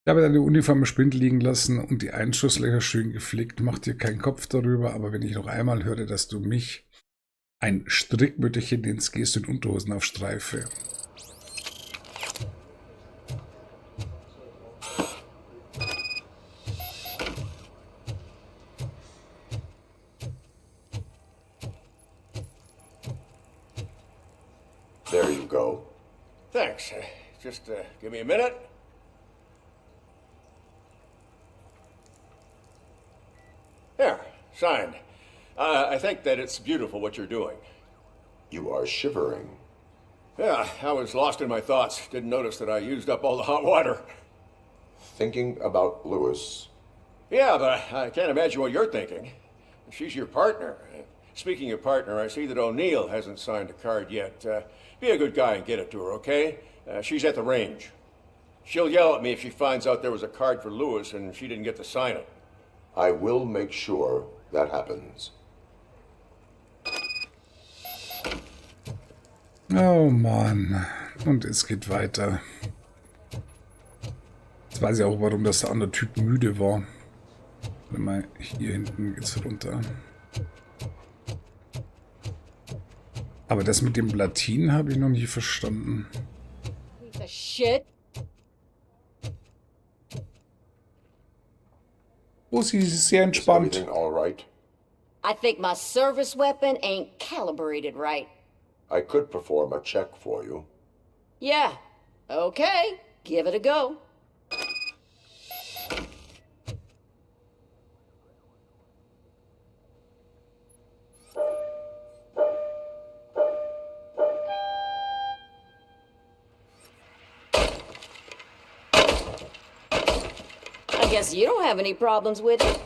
A: Ich habe deine Uniform im Spind liegen lassen und die Einschusslöcher schön geflickt. Mach dir keinen Kopf darüber, aber wenn ich noch einmal höre, dass du mich, ein Strickmütterchen, ins gehst und Unterhosen auf Streife.
B: There you go.
L: Thanks. Just give me a minute. There, signed. I think that it's beautiful what you're doing.
B: You are shivering.
L: Yeah, I was lost in my thoughts. Didn't notice that I used up all the hot water.
B: Thinking about Lewis.
L: Yeah, but I can't imagine what you're thinking. She's your partner. Speaking of partner, I see that O'Neill hasn't signed a card yet. Be a good guy and get it to her, okay? She's at the range. She'll yell at me if she finds out there was a card for Lewis and she didn't get to sign it.
B: I will make sure that happens.
A: Oh Mann. Und es geht weiter. Jetzt weiß ich auch, warum das der andere Typ müde war. Warte mal, hier hinten geht's runter. Aber das mit dem Platin habe ich noch nie verstanden.
F: Piece of shit.
A: Oh, sie ist sehr entspannt.
B: Is everything all right?
F: I think my service weapon ain't calibrated right.
B: I could perform a check for you.
F: Yeah. Okay. Give it a go. I guess you don't have any problems with it.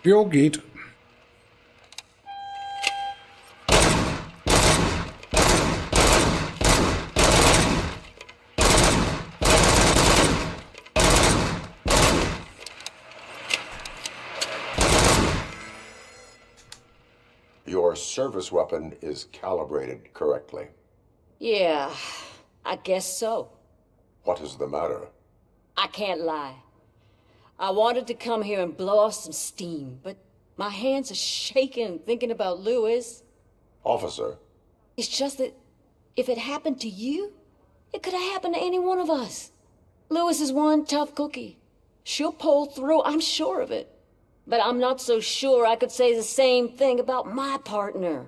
A: Jo, geht.
B: Your service weapon is calibrated correctly.
F: Yeah, I guess so.
B: What is the matter?
F: I can't lie. I wanted to come here and blow off some steam, but my hands are shaking thinking about Lewis.
B: Officer.
F: It's just that if it happened to you, it could have happened to any one of us. Lewis is one tough cookie. She'll pull through, I'm sure of it. But I'm not so sure I could say the same thing about my partner.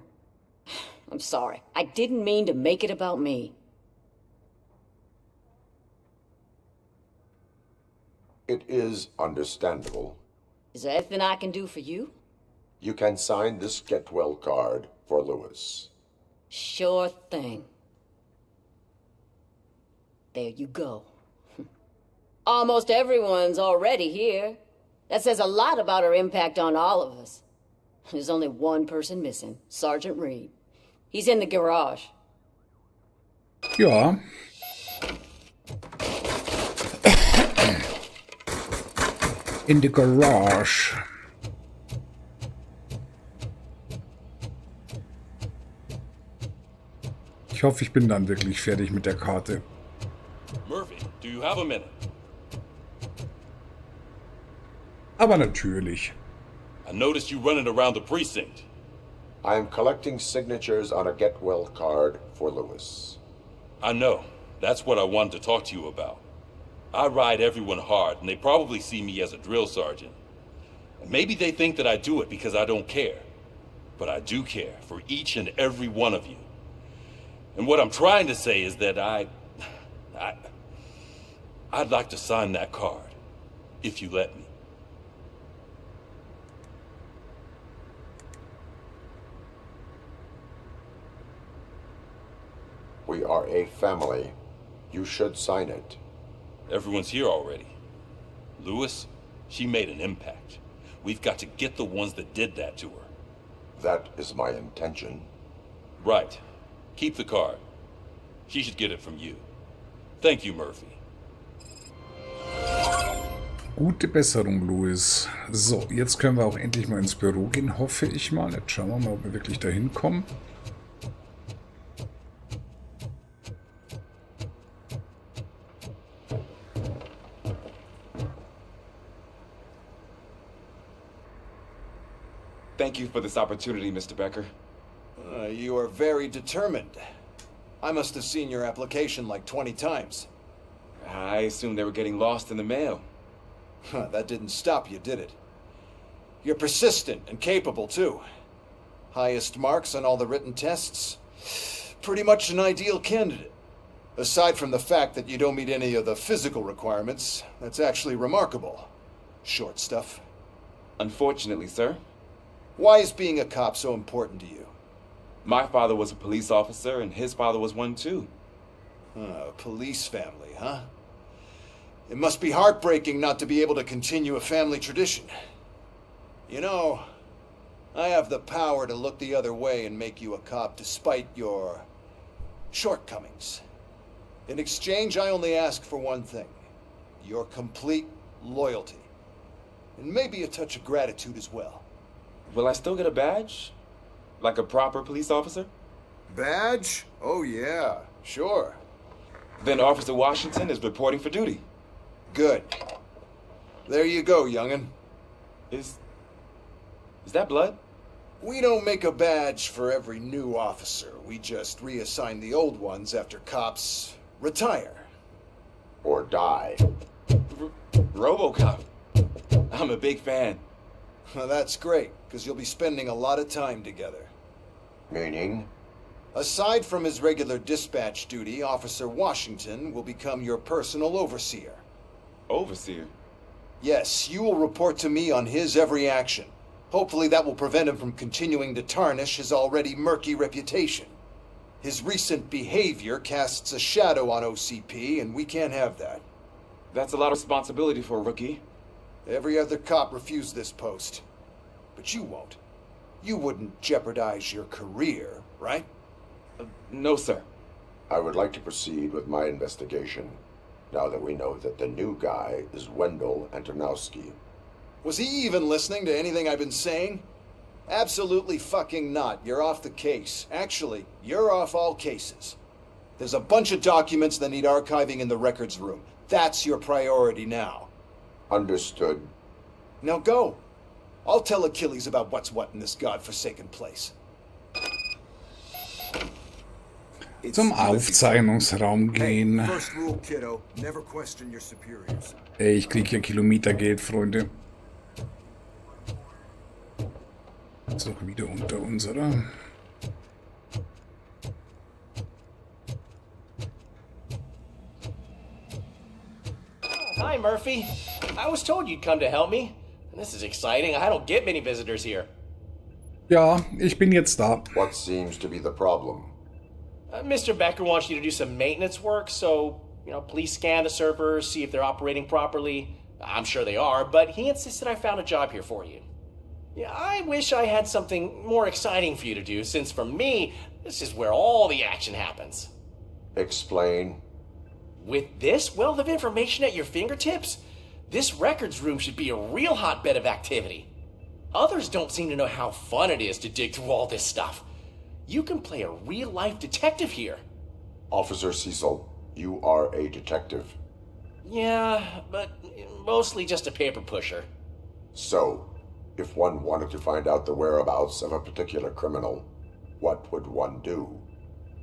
F: I'm sorry. I didn't mean to make it about me.
B: It is understandable.
F: Is there anything I can do for you?
B: You can sign this get well card for Lewis.
F: Sure thing. There you go. Almost everyone's already here. That says a lot about her impact on all of us. There's only one person missing, Sergeant Reed. He's in the garage.
A: Ja. In the garage. Ich hoffe, ich bin dann wirklich fertig mit der Karte.
T: Murphy, do you have a minute?
A: Aber natürlich.
T: I noticed you running around the precinct.
B: I am collecting signatures on a get well card for Lewis.
T: I know. That's what I wanted to talk to you about. I ride everyone hard, and they probably see me as a drill sergeant. And maybe they think that I do it because I don't care. But I do care for each and every one of you. And what I'm trying to say is that I'd like to sign that card, if you let me.
B: We are a family. You should sign it.
T: Everyone's here already. Lewis, she made an impact. We've got to get the ones that did that to her.
B: That is my intention.
T: Right. Keep the card. She should get it from you. Thank you, Murphy.
A: Gute Besserung, Louis. So, jetzt können wir auch endlich mal ins Büro gehen, hoffe ich mal. Jetzt schauen wir mal, ob wir wirklich dahin kommen.
U: Thank you for this opportunity, Mr. Becker.
V: You are very determined. I must have seen your application like 20 times.
U: I assumed they were getting lost in the mail.
V: That didn't stop you, did it? You're persistent and capable, too. Highest marks on all the written tests. Pretty much an ideal candidate. Aside from the fact that you don't meet any of the physical requirements, that's actually remarkable. Short stuff.
U: Unfortunately, sir.
V: Why is being a cop so important to you?
U: My father was a police officer, and his father was one, too.
V: A police family, huh? It must be heartbreaking not to be able to continue a family tradition. You know, I have the power to look the other way and make you a cop despite your shortcomings. In exchange, I only ask for one thing. Your complete loyalty. And maybe a touch of gratitude as well.
U: Will I still get a badge? Like a proper police officer?
V: Badge? Oh yeah, sure.
U: Then Officer Washington is reporting for duty.
V: Good. There you go, young'un.
U: Is that blood?
V: We don't make a badge for every new officer. We just reassign the old ones after cops retire.
B: Or die.
U: Robocop. I'm a big fan.
V: Well, that's great, because you'll be spending a lot of time together.
B: Meaning?
V: Aside from his regular dispatch duty, Officer Washington will become your personal overseer.
U: Overseer?
V: Yes, you will report to me on his every action. Hopefully that will prevent him from continuing to tarnish his already murky reputation. His recent behavior casts a shadow on OCP, and we can't have that.
U: That's a lot of responsibility for a rookie.
V: Every other cop refused this post. but you won't. You wouldn't jeopardize your career, right?
U: No, sir.
B: I would like to proceed with my investigation, now that we know that the new guy is Wendell Antonowski.
V: Was he even listening to anything I've been saying? Absolutely fucking not. You're off the case. Actually, you're off all cases. There's a bunch of documents that need archiving in the records room. That's your priority now.
B: Understood.
V: Now go. I'll tell Achilles about what's what in this godforsaken place.
A: Zum Aufzeichnungsraum gehen.
V: First rule, kiddo. Never question your superiors.
A: Ey, ich krieg hier Kilometergeld, Freunde. Ist doch wieder unter uns, oder?
G: Hi, Murphy. I was told you'd come to help me. This is exciting. I don't get many visitors here.
A: Ja, ich bin jetzt da.
B: What seems to be the problem?
G: Mr. Becker wants you to do some maintenance work, so, please scan the servers, see if they're operating properly. I'm sure they are, but he insisted I found a job here for you. Yeah, I wish I had something more exciting for you to do, since for me, this is where all the action happens.
B: Explain.
G: With this wealth of information at your fingertips, this records room should be a real hotbed of activity. Others don't seem to know how fun it is to dig through all this stuff. You can play a real-life detective here.
B: Officer Cecil, you are a detective.
G: Yeah, but mostly just a paper pusher.
B: So, if one wanted to find out the whereabouts of a particular criminal, what would one do?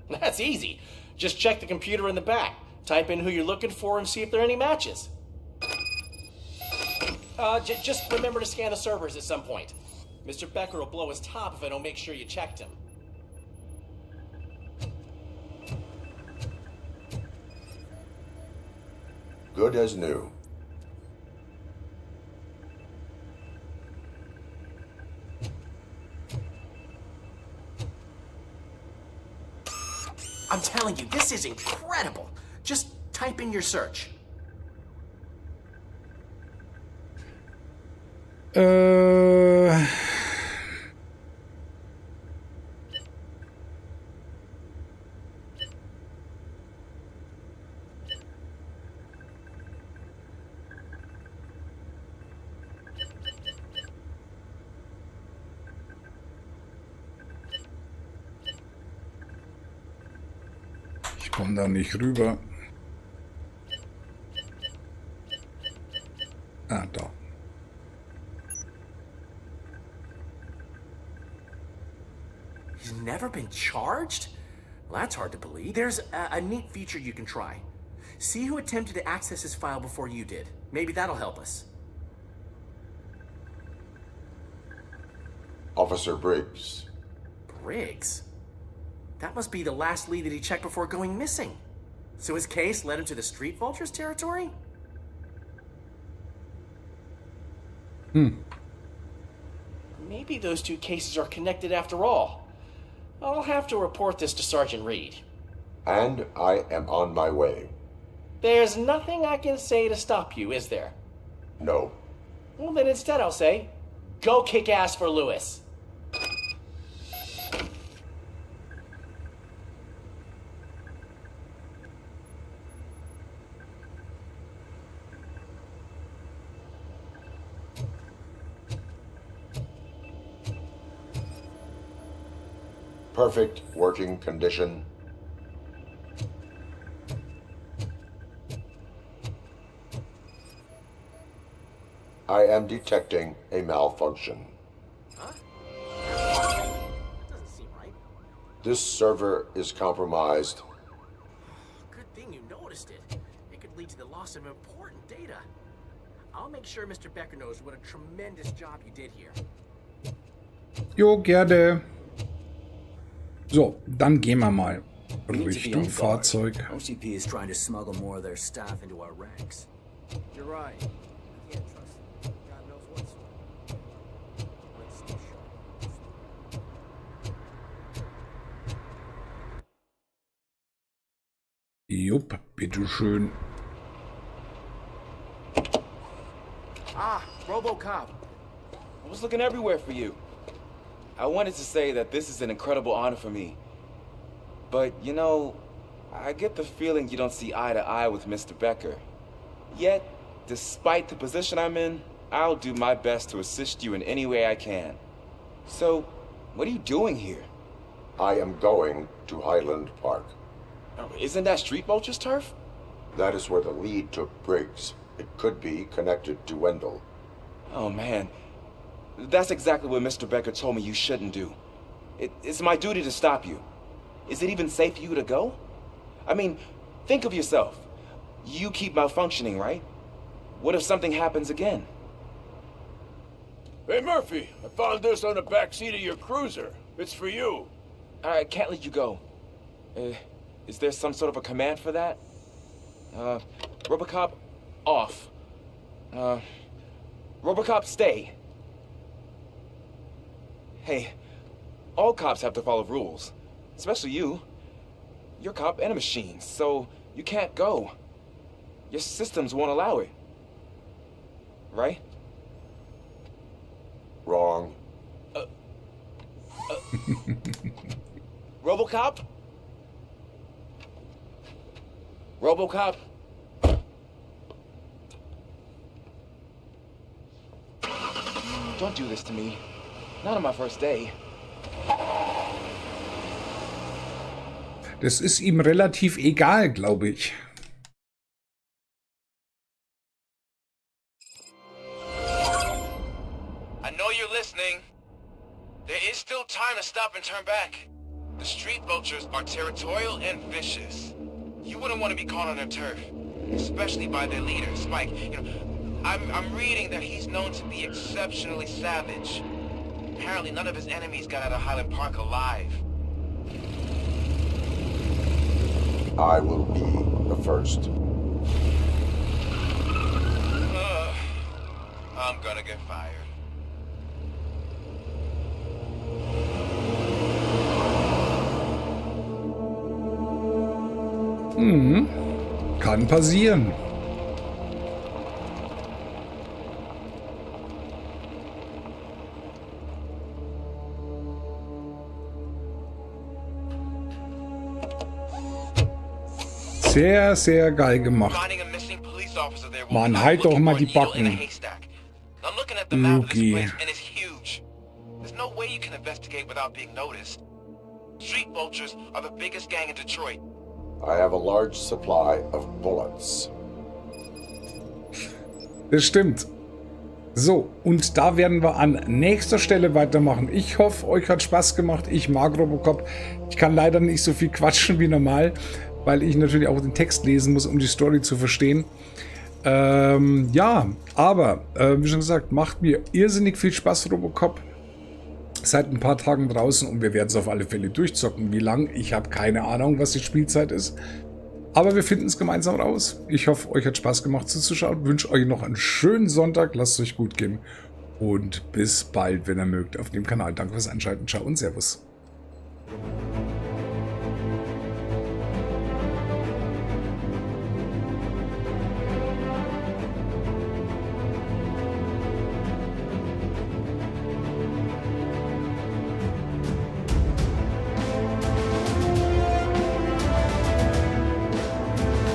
G: That's easy. Just check the computer in the back, type in who you're looking for, and see if there are any matches. Just remember to scan the servers at some point. Mr. Becker will blow his top if I don't make sure you checked him.
B: Good as new.
G: I'm telling you, this is incredible. Just type in your search.
A: Ich komme da nicht rüber. Ah, da.
G: He's never been charged? Well, that's hard to believe. There's a neat feature you can try. See who attempted to access his file before you did. Maybe that'll help us.
B: Officer Briggs.
G: Briggs? That must be the last lead that he checked before going missing. So his case led him to the Street Vultures territory? Maybe those two cases are connected after all. I'll have to report this to Sergeant Reed.
B: And I am on my way.
G: There's nothing I can say to stop you, is there?
B: No.
G: Well, then instead I'll say, go kick ass for Lewis.
B: Perfect working condition. I am detecting a malfunction.
G: Huh? That doesn't seem right.
B: This server is compromised.
G: Good thing you noticed it. It could lead to the loss of important data. I'll make sure Mr. Becker knows what a tremendous job you did here.
A: Jo, gerne. So, dann gehen wir mal Richtung Fahrzeug.
H: OCP is trying to smuggle more of their staff into our ranks.
D: You're right. I can't trust them. God knows what's. Let's stay sharp.
A: Jupp, bitteschön.
G: Ah, Robocop.
U: I was looking everywhere for you. I wanted to say that this is an incredible honor for me. But, you know, I get the feeling you don't see eye to eye with Mr. Becker. Yet, despite the position I'm in, I'll do my best to assist you in any way I can. So, what are you doing here?
B: I am going to Highland Park.
U: Oh, isn't that Street Vulture's turf?
B: That is where the lead took Briggs. It could be connected to Wendell.
U: Oh, man. That's exactly what Mr. Becker told me you shouldn't do. It's my duty to stop you. Is it even safe for you to go? I mean, think of yourself. You keep malfunctioning, right? What if something happens again?
L: Hey, Murphy, I found this on the back seat of your cruiser. It's for you.
U: I can't let you go. Is there some sort of a command for that? Robocop, off. Robocop, stay. Hey, all cops have to follow rules. Especially you. You're a cop and a machine, so you can't go. Your systems won't allow it. Right?
B: Wrong.
U: Robocop? Robocop? Don't do this to me. Not on my first day.
A: Das ist ihm relativ egal, glaube ich.
P: I know you're listening. There is still time to stop and turn back. The street vultures are territorial and vicious. You wouldn't want to be caught on their turf, especially by their leader, Spike. You know, I'm reading that he's known to be exceptionally savage. Apparently none of his enemies got out of Highland Park alive.
B: I will be the first.
P: I'm gonna get fired.
A: Kann passieren. Sehr, sehr geil gemacht. Mann, halt doch mal die Backen. Luki.
P: There's no way you can investigate without being noticed. Street vultures are the biggest gang in Detroit.
B: I have a large supply of bullets.
A: Das stimmt. So, und da werden wir an nächster Stelle weitermachen. Ich hoffe, euch hat Spaß gemacht. Ich mag Robocop. Ich kann leider nicht so viel quatschen wie normal, weil ich natürlich auch den Text lesen muss, um die Story zu verstehen. Ja, aber, wie schon gesagt, macht mir irrsinnig viel Spaß, Robocop. Seit ein paar Tagen draußen und wir werden es auf alle Fälle durchzocken. Wie lang? Ich habe keine Ahnung, was die Spielzeit ist. Aber wir finden es gemeinsam raus. Ich hoffe, euch hat Spaß gemacht zuzuschauen. Wünsche euch noch einen schönen Sonntag. Lasst es euch gut gehen. Und bis bald, wenn ihr mögt, auf dem Kanal. Danke fürs Einschalten. Ciao und Servus.